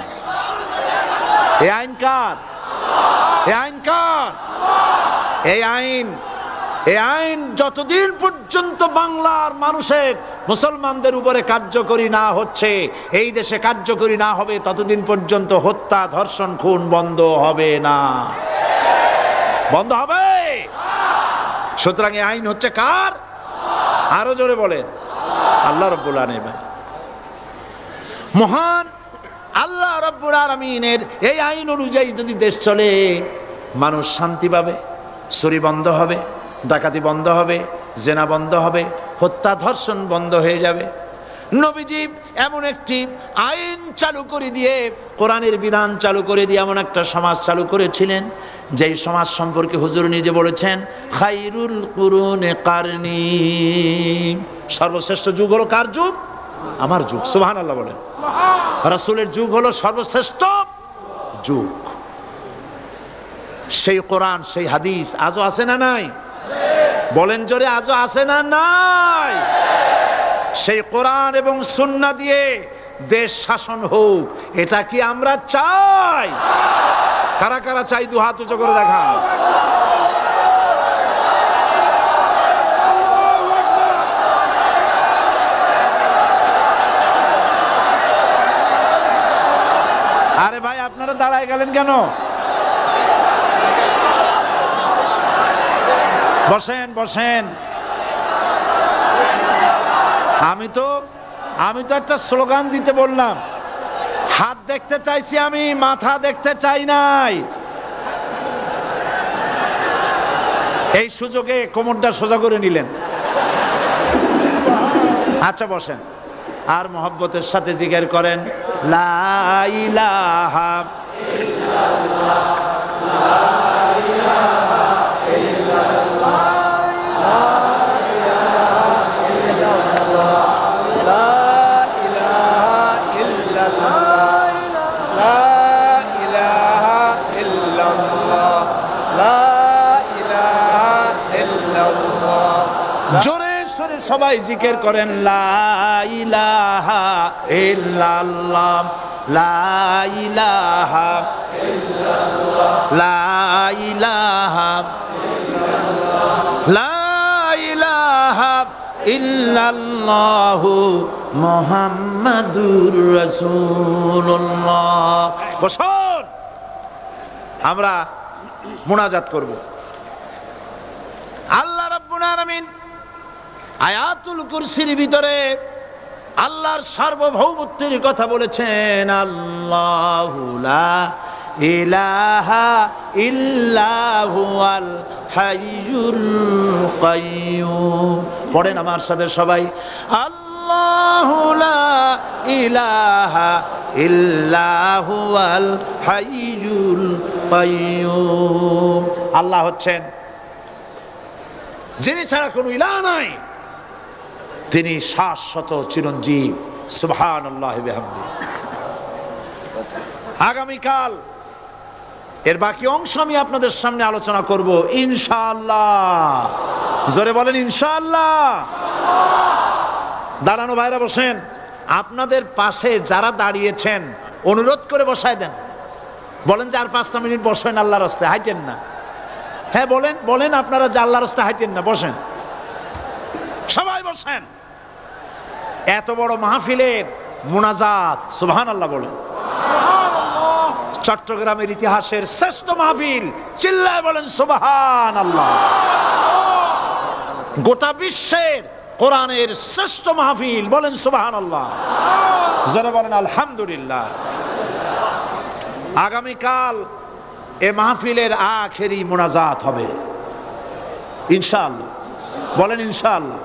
এই আইন কার? এই আইন যতদিন পর্যন্ত বাংলার মানুষের, মুসলমানদের উপরে কার্যকরী না হচ্ছে, এই দেশে কার্যকরী না হবে, ততদিন পর্যন্ত হত্যা, ধর্ষণ, খুন বন্ধ হবে না। বন্ধ হবে। সুতরাং এই আইন হচ্ছে কার? আরো জোরে বলেন, আল্লাহ রাব্বুল আলামিন। মহান আল্লাহ রাব্বুল আলামিনের এই আইন অনুযায়ী যদি দেশ চলে, মানুষ শান্তি পাবে, চুরি বন্ধ হবে, ডাকাতি বন্ধ হবে, জেনা বন্ধ হবে, হত্যা ধর্ষণ বন্ধ হয়ে যাবে। নবীজি এমন একটি আইন চালু করে দিয়ে, কোরআনের বিধান চালু করে দিয়ে এমন একটা সমাজ চালু করেছিলেন, যেই সমাজ সম্পর্কে হুজুর নিজে বলেছেন, খায়রুল কুরুনে কারনি, সর্বশ্রেষ্ঠ যুগ হলো কার যুগ? আমার যুগ। সুবহানাল্লাহ বলেন। রাসূলের যুগ হলো সর্বশ্রেষ্ঠ যুগ। সেই কোরআন, সেই হাদিস আজও আছে না নাই? বলেন জোরে, আজও আছে না নাই? সেই কোরআন এবং সুন্নাহ দিয়ে দেশ শাসন হোক, এটা কি আমরা চাই? কারা কারা চাই? 2 হাত উঁচু করে দেখা। আরে ভাই, আপনারা দাঁড়ায় গেলেন কেন? বসেন বসেন। আমি তো একটা স্লোগান দিতে বললাম, হাত দেখতে চাইছি আমি, মাথা দেখতে চাই নাই। এই সুযোগে কোমরটা সোজা করে নিলেন। আচ্ছা বসেন, আর মহব্বতের সাথে জিকির করেন, লা ইলাহা ইল্লাল্লাহ, লা ইলাহা ইল্লাল্লাহ, লা ইলাহা ইল্লাল্লাহ, লা ইলাহা ইল্লাল্লাহ, লা ইলাহা ইল্লাল্লাহ, লা ইলাহা ইল্লাল্লাহ। জোরে সরে সবাই জিকির করেন লা ইলাহা ইল্লাল্লাহ, লা ইলাহা ইল্লাল্লাহ, লা ইলাহা ইল্লাল্লাহ, লা ইলাহা ইল্লাল্লাহু মুহাম্মাদুর রাসূলুল্লাহ। বসুন, আমরা মুনাজাত করব। আল্লাহ রাব্বুল আলামিন আয়াতুল কুরসির ভিতরে আল্লাহর সার্বভৌমত্বের কথা বলেছেন। আল্লাহু লা ইলাহা ইল্লা হুয়াল হাইয়ুল কাইয়্যুম। পড়েন আমার সাথে সবাই, আল্লাহু লা ইলাহা ইল্লা হুয়াল হাইয়ুল কাইয়্যুম। আল্লাহ হচ্ছেন যিনি ছাড়া কোনো ইলাহ নাই, তিনি শাশ্বত চিরঞ্জীব। সুবহানাল্লাহি বিহামদিহি। আগামীকাল এর বাকি অংশ আমি আপনাদের সামনে আলোচনা করব ইনশাআল্লাহ। জোরে বলেন ইনশাআল্লাহ। দাঁড়ানো ভাইরা বসেন। আপনাদের পাশে যারা দাঁড়িয়েছেন অনুরোধ করে বসায় দেন। বলেন যে আর 5টা মিনিট বসেন, আল্লাহর রাস্তায় হাঁটেন না। হ্যাঁ বলেন, বলেন আপনারা যে আল্লাহর রাস্তায় হাঁটেন না, বসেন, সবাই বসেন। এত বড় মাহফিলের মুনাজাত, সুবহানাল্লাহ বলেন। চট্টগ্রামের ইতিহাসের শ্রেষ্ঠ মাহফিল, চিল্লায় বলেন সুবহানাল্লাহ। গোটা বিশ্বের কোরআনের শ্রেষ্ঠ মাহফিল, বলেন সুবহানাল্লাহ। যারা বলেন আলহামদুলিল্লাহ। আগামীকাল এ মাহফিলের আখেরি মুনাজাত হবে ইনশাআল্লাহ। বলেন ইনশাআল্লাহ।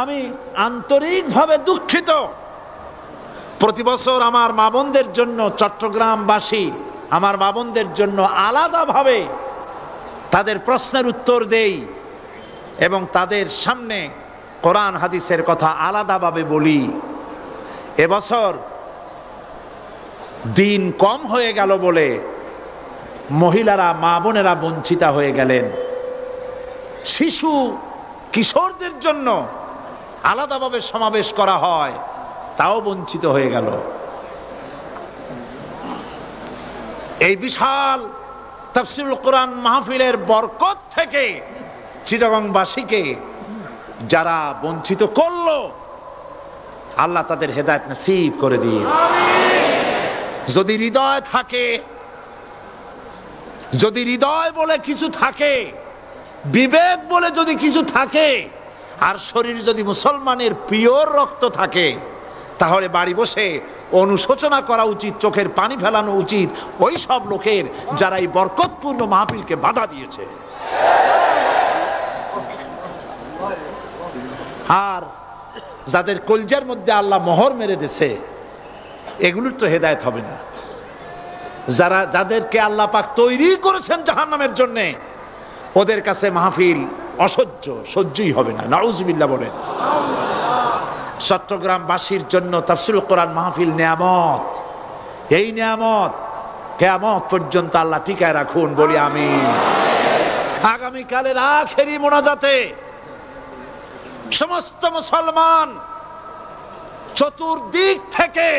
আমি আন্তরিকভাবে দুঃখিত, প্রতি বছর আমার মা বোনদের জন্য, চট্টগ্রামবাসী আমার মা বোনদের জন্য আলাদাভাবে তাদের প্রশ্নের উত্তর দেই এবং তাদের সামনে কোরআন হাদিসের কথা আলাদাভাবে বলি। এবছর দিন কম হয়ে গেল বলে মহিলারা, মা বোনেরা বঞ্চিতা হয়ে গেলেন। শিশু কিশোরদের জন্য আলাদাভাবে সমাবেশ করা হয়, তাও বঞ্চিত হয়ে গেল। এই বিশাল তাফসীরুল কোরআন মাহফিলের বরকত থেকে চিটাগংবাসীকে যারা বঞ্চিত করলো, আল্লাহ তাদের হেদায়েত নসিব করে দিন। যদি হৃদয় থাকে, যদি হৃদয় বলে কিছু থাকে, বিবেক বলে যদি কিছু থাকে, আর শরীর যদি মুসলমানের পিওর রক্ত থাকে, তাহলে বাড়ি বসে অনুশোচনা করা উচিত, চোখের পানি ফেলানো উচিত ওই সব লোকের যারা এই বরকতপূর্ণ মাহফিলকে বাধা দিয়েছে। আর যাদের কলজার মধ্যে আল্লাহ মোহর মেরে দিয়েছে, এগুলোর তো হেদায়েত হবে না। যাদেরকে আল্লাহ পাক তৈরি করেছেন জাহান্নামের জন্য, ওদের কাছে মাহফিল অসহ্য, সহ্যই হবে না। নাউজুবিল্লাহ বলেন। চট্টগ্রামবাসীর জন্য তাফসীরুল কোরআন মাহফিল নিয়ামত। এই নিয়ামত কিয়ামত পর্যন্ত আল্লাহ টিকায় রাখুন, বলি আমিন। আগামীকালের আখেরি মোনাজাতে সমস্ত মুসলমান চতুর্দিক থেকে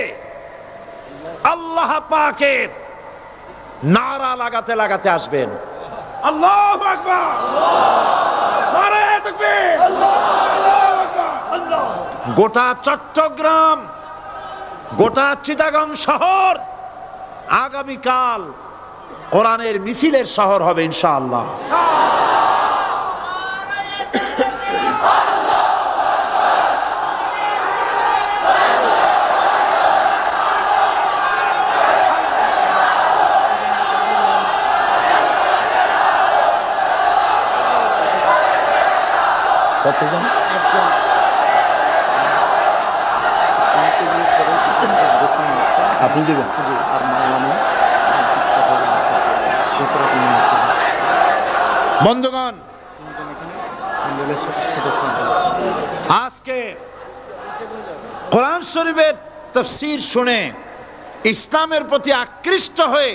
আল্লাহ পাকের নারা লাগাতে লাগাতে আসবেন। আল্লাহু আকবার, নারায়ে তাকবীর, আল্লাহু আকবার। গোটা চট্টগ্রাম, গোটা চিটাগং শহর আগামীকাল কোরআনের মিছিলের শহর হবে ইনশাআল্লাহ। কতজন? আপনি দিবেন। বন্ধুগণ, আজকে কোরআন শরীফের তাফসীর শুনে ইসলামের প্রতি আকৃষ্ট হয়ে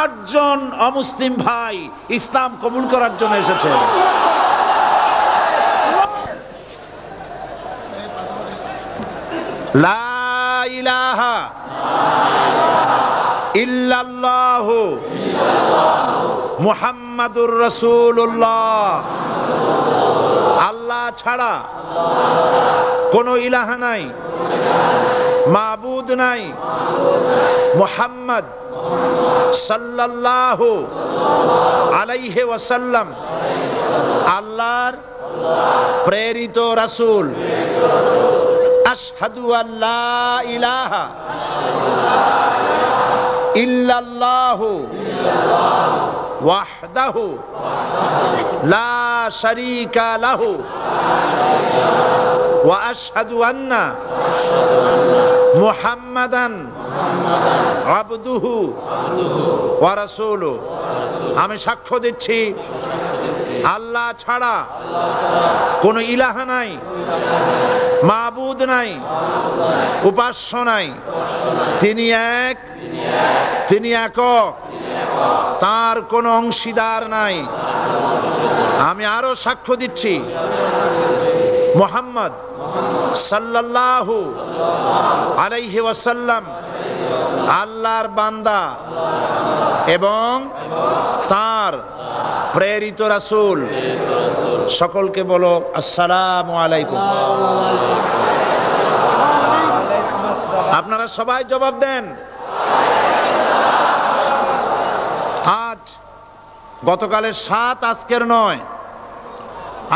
8 জন অমুসলিম ভাই ইসলাম কবুল করার জন্য এসেছেন। লা ইলাহা ইল্লাল্লাহু মুহাম্মাদুর রাসূলুল্লাহ। আল্লাহ ছাড়া কোনো ইলাহা নাই, মাবুদ নাই। মুহাম্মদ সাল্লাল্লাহু আলাইহি ওয়াসাল্লাম আল্লাহর প্রেরিত রাসূল। আশহাদু আল্লা ইলাহা ইল্লাল্লাহু ওয়াহদাহু লা শারীকা লাহু ওয়া আশহাদু আন্না মুহাম্মাদান আবদুহু ওয়া রাসূলুহু। আমি সাক্ষ্য দিচ্ছি আল্লাহ ছাড়া কোনো ইলাহা নাই, মাবুদ নাই, উপাস্য নাই। তিনি এক, তিনি একক, তার কোনো অংশীদার নাই। আমি আরো সাক্ষ্য দিচ্ছি মুহাম্মদ সাল্লাল্লাহু আলাইহি ওয়াসাল্লাম আল্লাহর বান্দা এবং তার প্রেরিত রাসূল। সকলকে বলো আসসালামু আলাইকুম। আপনারা সবাই জবাব দেন। আজ গতকালের ৭, আজকের ৯।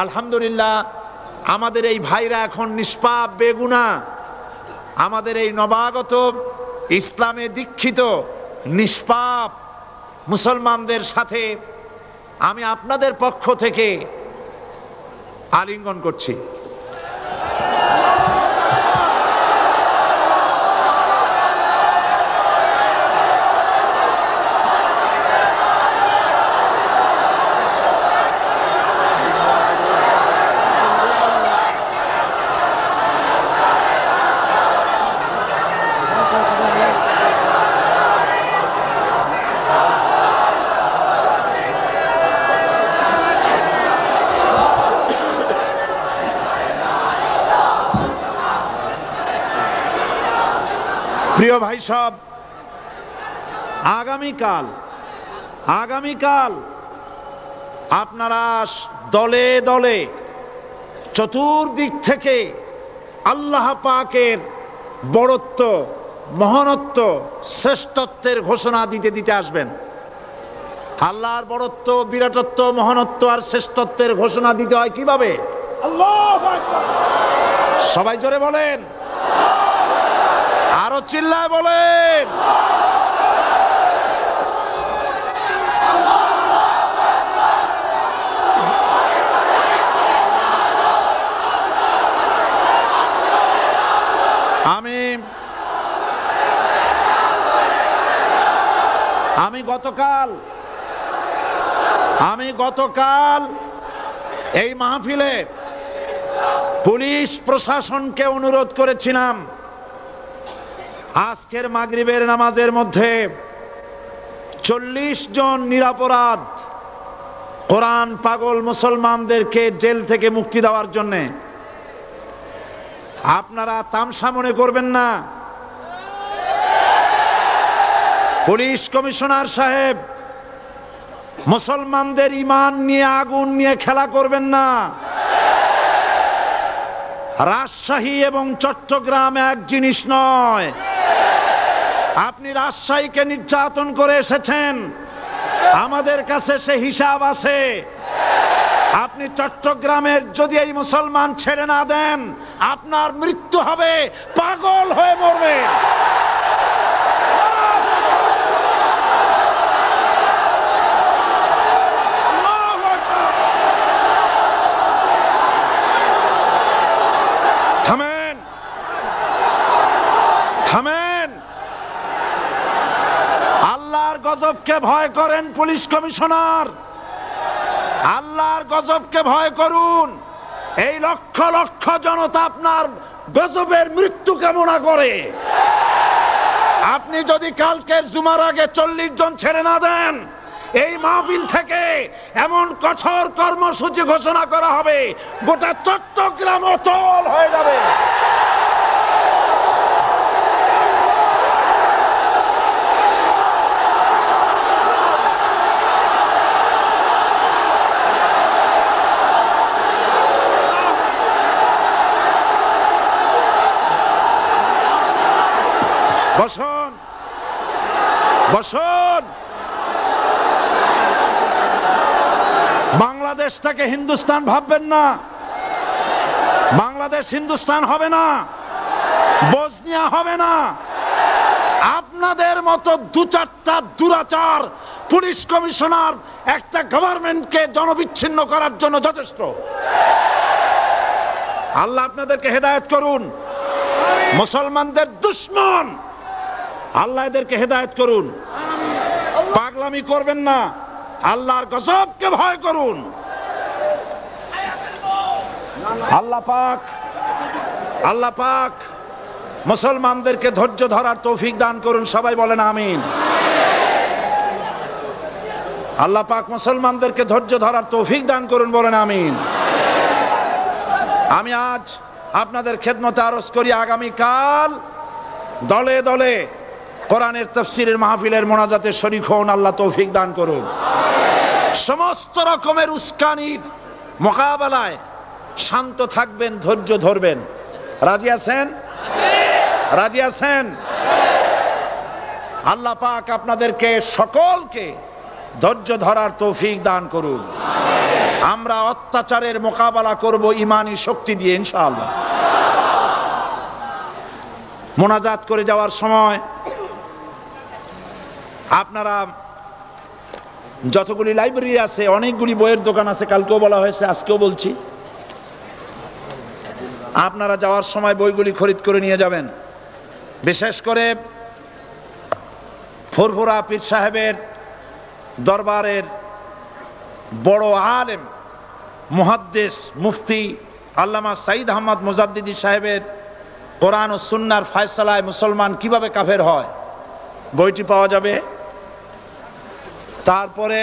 আলহামদুলিল্লাহ, আমাদের এই ভাইরা এখন নিষ্পাপ বেগুনাহ। আমাদের এই নবাগত ইসলামে দীক্ষিত নিষ্পাপ মুসলমানদের সাথে আমি আপনাদের পক্ষ থেকে আলিঙ্গন করছি। প্রিয় ভাই সব, আগামীকাল আপনারা দলে দলে চতুর্দিক থেকে আল্লাহ পাকের বড়ত্ব, মহানত্ব, শ্রেষ্ঠত্বের ঘোষণা দিতে আসবেন। আল্লাহর বড়ত্ব, বিরাটত্ব, মহানত্ব আর শ্রেষ্ঠত্বের ঘোষণা দিতে হয় কিভাবে? আল্লাহু আকবার। সবাই জোরে বলেন, আরো চিল্লায় বলেন। আমি গতকাল এই মাহফিলে পুলিশ প্রশাসনকে অনুরোধ করেছিলাম, আজকের মাগরিবের নামাজের মধ্যে 40 জন নিরপরাধ কোরআন পাগল মুসলমানদেরকে জেল থেকে মুক্তি দেওয়ার জন্য। আপনারা তামসা মনে করবেন না। পুলিশ কমিশনার সাহেব, মুসলমানদের ঈমান নিয়ে, আগুন নিয়ে খেলা করবেন না। রাজশাহী এবং চট্টগ্রাম এক জিনিস নয়। আপনি রাজশাহীকে নির্যাতন করে এসেছেন, আমাদের কাছে সে হিসাব আছে। আপনি চট্টগ্রামের যদি এই মুসলমান ছেড়ে না দেন, আপনার মৃত্যু হবে, পাগল হয়ে মরবে। থামেন। আল্লাহর গজবকে ভয় করেন পুলিশ কমিশনার, আল্লাহর গজবকে ভয় করুন। এই লক্ষ লক্ষ জনতা আপনার গজবের মৃত্যু কামনা করে। আপনি যদি কালকের জুমার আগে 40 জন ছেড়ে না দেন, এই মাহফিল থেকে এমন কঠোর কর্মসূচি ঘোষণা করা হবে, গোটা চট্টগ্রাম অচল হয়ে যাবে। বসুন, বসুন। বাংলাদেশটাকে হিন্দুস্তান ভাববেন না, বাংলাদেশ হিন্দুস্তান হবে না, বসনিয়া হবে না। আপনাদের মতো দু চারটা দুরাচার পুলিশ কমিশনার একটা গভর্নমেন্টকে জনবিচ্ছিন্ন করার জন্য যথেষ্ট। আল্লাহ আপনাদেরকে হেদায়েত করুন। মুসলমানদের দুশমন, আল্লাহ এদেরকে হেদায়েত করুন। পাগলামি করবেন না, আল্লাহর গজবকে ভয় করুন। আল্লাহ পাক, আল্লাহ পাক মুসলমানদেরকে ধৈর্য ধরার তৌফিক দান করুন। সবাই বলেন আমিন। আল্লাহ পাক মুসলমানদেরকে ধৈর্য ধরার তৌফিক দান করুন, বলেন আমিন। আমি আজ আপনাদের খেদমতে আরজ করি, আগামীকাল দলে দলে কোরআনের তাফসীরের মাহফিলের মোনাজাতে শরীক হন। আল্লাহ তৌফিক দান করুন। সমস্ত রকমের উস্কানির মোকাবেলায় শান্ত থাকবেন, ধৈর্য ধরবেন। রাজি আছেন? রাজি আছেন? আল্লাহ পাক আপনাদেরকে সকলকে ধৈর্য ধরার তৌফিক দান করুন। আমরা অত্যাচারের মোকাবেলা করব ঈমানি শক্তি দিয়ে ইনশাআল্লাহ। মোনাজাত করে যাওয়ার সময় আপনারা যতগুলি লাইব্রেরি আছে, অনেকগুলি বইয়ের দোকান আছে, কালকেও বলা হয়েছে, আজকেও বলছি, আপনারা যাওয়ার সময় বইগুলি খরিদ করে নিয়ে যাবেন। বিশেষ করে ফুরফুরা পীর সাহেবের দরবারের বড় আলেম মুহাদ্দিস মুফতি আল্লামা সাঈদ আহমদ মুজাদ্দিদি সাহেবের কোরআন ও সুন্নাহর ফায়সালায় মুসলমান কিভাবে কাফের হয় বইটি পাওয়া যাবে। তারপরে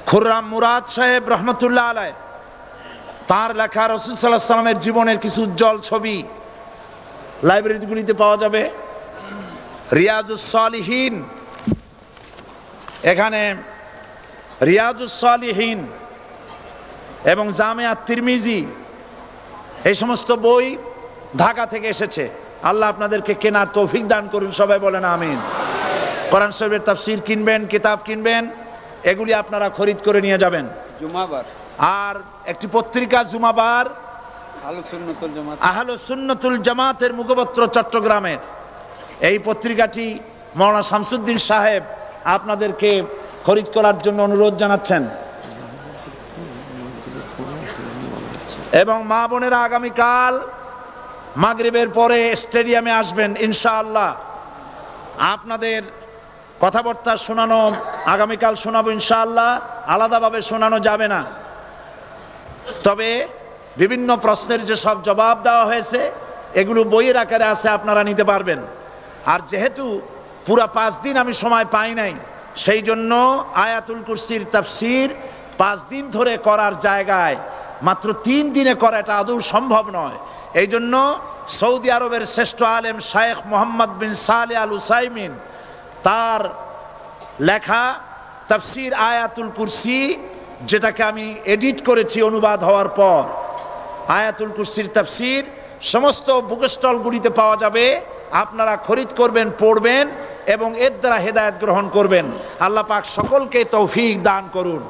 খুররাম মুরাদ সাহেব রহমতুল্লাহ আলাইহ, তার লেখা রাসূল সাল্লাল্লাহু আলাইহি ওয়াসাল্লামের জীবনের কিছু উজ্জ্বল ছবি লাইব্রেরিগুলিতে পাওয়া যাবে। রিয়াজুস সালিহিন, এখানে রিয়াজুস সালিহিন এবং জামিয়া তিরমিজি, এই সমস্ত বই ঢাকা থেকে এসেছে। আল্লাহ আপনাদেরকে কেনার তৌফিক দান করুন। সবাই বলেন আমিন। কোরআন শরীফের তাফসীর কিনবেন, কিতাব কিনবেন, এগুলি আপনারা খরিদ করে নিয়ে যাবেন। জুমাবার আর একটি পত্রিকা জুমাবার, আহলুস সুন্নাতুল জামাতের মুখপত্র চট্টগ্রামের, এই পত্রিকাটি মাওলানা শামসুদ্দিন সাহেব আপনাদেরকে খরিদ করার জন্য অনুরোধ জানাচ্ছেন। এবং মা বোনেরা আগামীকাল মাগরিবের পরে স্টেডিয়ামে আসবেন ইনশাআল্লাহ। আপনাদের কথাবার্তা শোনানো আগামীকাল শোনাবো ইনশাআল্লাহ, আলাদাভাবে শোনানো যাবে না। তবে বিভিন্ন প্রশ্নের যে সব জবাব দেওয়া হয়েছে এগুলো বইয়ের আকারে আছে, আপনারা নিতে পারবেন। আর যেহেতু পুরা 5 দিন আমি সময় পাই নাই, সেই জন্য আয়াতুল কুরসির তাফসীর 5 দিন ধরে করার জায়গায় মাত্র 3 দিনে করা এটা আদৌ সম্ভব নয়। এই জন্য সৌদি আরবের শ্রেষ্ঠ আলেম শায়েখ মোহাম্মদ বিন সালেহ আল উসাইমিন তার লেখা তাফসীর আয়াতুল কুরসি, যেটাকে আমি এডিট করেছি অনুবাদ হওয়ার পর, আয়াতুল কুরসির তাফসীর সমস্ত বুক স্টলগুলিতে পাওয়া যাবে। আপনারা খরিদ করবেন, পড়বেন এবং এর দ্বারা হেদায়েত গ্রহণ করবেন। আল্লাহ পাক সকলকে তৌফিক দান করুন।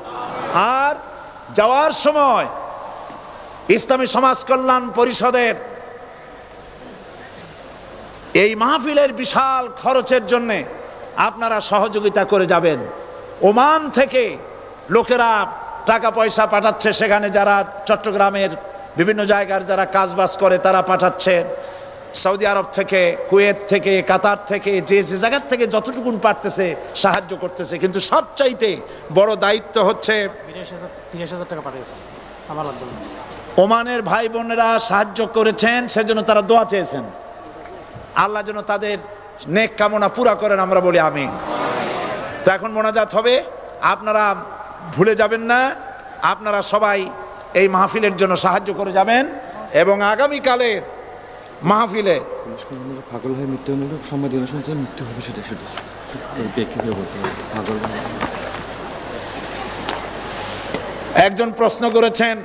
আর যাওয়ার সময় ইসলামী সমাজ কল্যাণ পরিষদের এই মাহফিলের বিশাল খরচের জন্য আপনারা সহযোগিতা করে যাবেন। ওমান থেকে লোকেরা টাকা পয়সা পাঠাচ্ছে, সেখানে যারা চট্টগ্রামের বিভিন্ন জায়গার যারা কাজবাজ করে তারা পাঠাচ্ছেন। সৌদি আরব থেকে, কুয়েত থেকে, কাতার থেকে, যে যে জায়গার থেকে যতটুকুন পারতেছে সাহায্য করতেছে। কিন্তু সবচাইতে বড় দায়িত্ব হচ্ছে 30,000 টাকা পাঠিয়েছে আমার লাগবে। ওমানের ভাই বোনেরা সাহায্য করেছেন, সেজন্য তারা দোয়া চেয়েছেন। আল্লাহ যেন তাদের নেক কামনা পুরা করেন, আমরা বলি আমিন। তো এখন মোনাজাত হবে, আপনারা ভুলে যাবেন না, আপনারা সবাই এই মাহফিলের জন্য সাহায্য করে যাবেন। এবং আগামীকালের মাহফিলে পাগল হয়ে মৃত্যু হলে সম্মানিত শুনছেন, মৃত্যু হবে সেটা সেটা বলতে হবে। পাগল একজন প্রশ্ন করেছেন,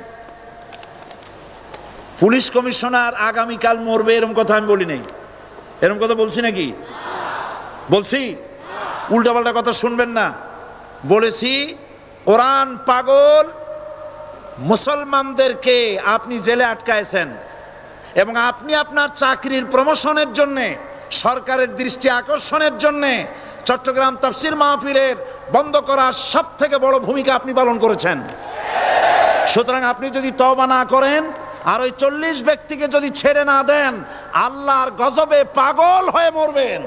পুলিশ কমিশনার আগামীকাল মরবে, এরকম কথা আমি বলি নাই। এরকম কথা বলছি নাকি? বলছি? উল্টাপাল্টা কথা শুনবেন না। বলেছি কোরআন পাগল মুসলমানদেরকে আপনি জেলে আটকায়ছেন এবং আপনি আপনার চাকরির প্রমোশনের জন্যে, সরকারের দৃষ্টি আকর্ষণের জন্যে চট্টগ্রাম তাফসীর মাহফিলের বন্ধ করার সব থেকে বড় ভূমিকা আপনি পালন করেছেন। সুতরাং আপনি যদি তওবা না করেন আর ওই 40 ব্যক্তিকে যদি ছেড়ে না দেন, আল্লাহর গজবে পাগল হয়ে মরবেন।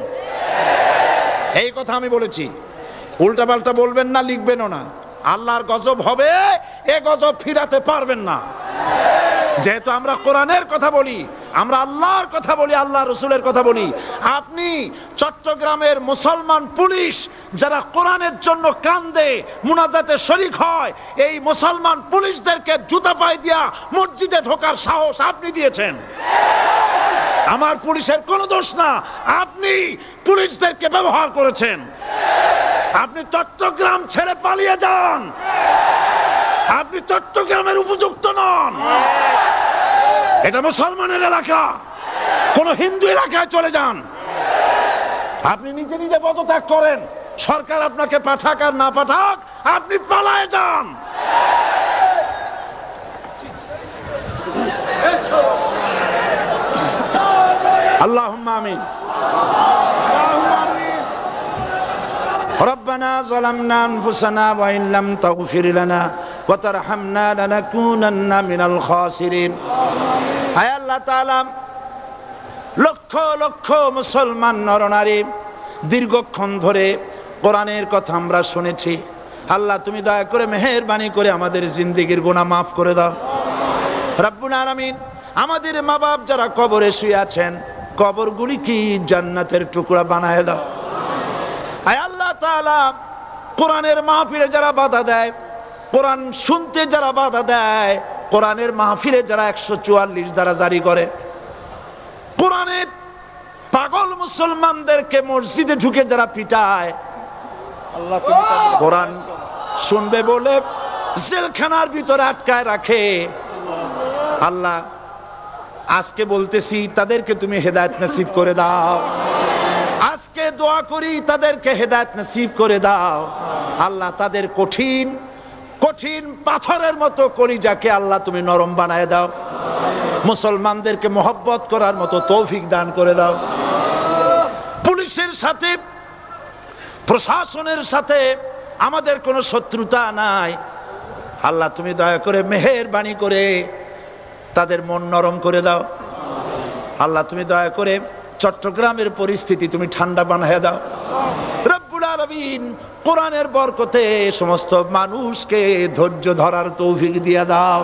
এই কথা আমি বলেছি। উল্টাপাল্টা বলবেন না, লিখবেনও না। আল্লাহর গজব হবে, এ গজব ফিরাতে পারবেন না। যেহেতু আমরা কোরআনের কথা বলি, আমরা আল্লাহর কথা বলি, আল্লাহ রসুলের কথা বলি। আপনি চট্টগ্রামের মুসলমান পুলিশ যারা কোরআনের জন্য কান্দে, মুনাজাতে শরীক হয়, এই মুসলমান পুলিশদেরকে জুতা পায়ে দিয়া মসজিদে ঢোকার সাহস আপনি দিয়েছেন। আমার পুলিশের কোনো দোষ না, আপনি পুলিশদেরকে ব্যবহার করেছেন। আপনি চট্টগ্রাম ছেড়ে পালিয়ে যান, আপনি চট্টগ্রামের উপযুক্ত নন। এটা মুসলমানের এলাকা, কোন হিন্দু এলাকায় চলে যান। আপনি নিজে নিজে পদত্যাগ করেন, সরকার আপনাকে পাঠাক আর না পাঠাক, আপনি পালায়ে যান। আল্লাহুম্মা আমিন। রব্বানা যালামনা আনফুসানা ওয়া ইন লাম তাগফির লানা ওয়া তারহামনা লানাকুনান্না মিনাল খাসিরিন। হায় আল্লাহ তাআলা, লক্ষ লক্ষ মুসলমান নরনারী দীর্ঘক্ষণ ধরে কোরআনের কথা আমরা শুনেছি। আল্লাহ তুমি দয়া করে মেহেরবানি করে আমাদের জিন্দেগির গুনাহ মাফ করে দাও রব্বুল আলামিন। আমাদের মা বাপ যারা কবরে শুয়ে আছেন, কবরগুলি কি জান্নাতের টুকরা বানায় দাও। আয় আল্লাহ তাআলা, কোরআনের মাহফিলে যারা বাধা দেয়, কোরআন শুনতে যারা বাধা দেয়, কোরআনের মাহফিলে যারা 144 দ্বারা জারি করে, কোরআনের পাগল মুসলমানদেরকে মসজিদে ঢুকে যারা পিটায়, আল্লাহ কোরআন শুনবে বলে জেলখানার ভিতরে আটকায় রাখে, আল্লাহ আজকে বলতেছি তাদেরকে তুমি হেদায়েত নসিব করে দাও। আজকে দোয়া করি তাদেরকে হেদায়েত নসিব করে দাও। আল্লাহ তাদের কঠিন কঠিন পাথরের মতো কলিজাকে আল্লাহ তুমি নরম বানায় দাও। মুসলমানদেরকে মহব্বত করার মতো তৌফিক দান করে দাও। পুলিশের সাথে, প্রশাসনের সাথে আমাদের কোনো শত্রুতা নাই। আল্লাহ তুমি দয়া করে মেহেরবানি করে তাদের মন নরম করে দাও। আল্লাহ তুমি দয়া করে চট্টগ্রামের পরিস্থিতি তুমি ঠান্ডা বানায় দাও রব্বুল আলামিন। কোরআনের বরকতে সমস্ত মানুষকে ধৈর্য ধরার তৌফিক দিয়ে দাও।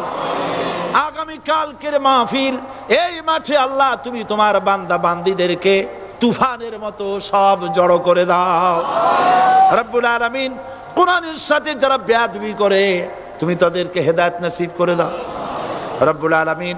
আগামী কালকের মাহফিল এই মাঠে আল্লাহ তুমি তোমার বান্দা বান্দীদেরকে তুফানের মতো সব জড়ো করে দাও রব্বুল আলামিন। কোরআনের সাথে যারা বেয়াদবি করে তুমি তাদেরকে হেদায়েত নসিব করে দাও রব্বুল আলামিন।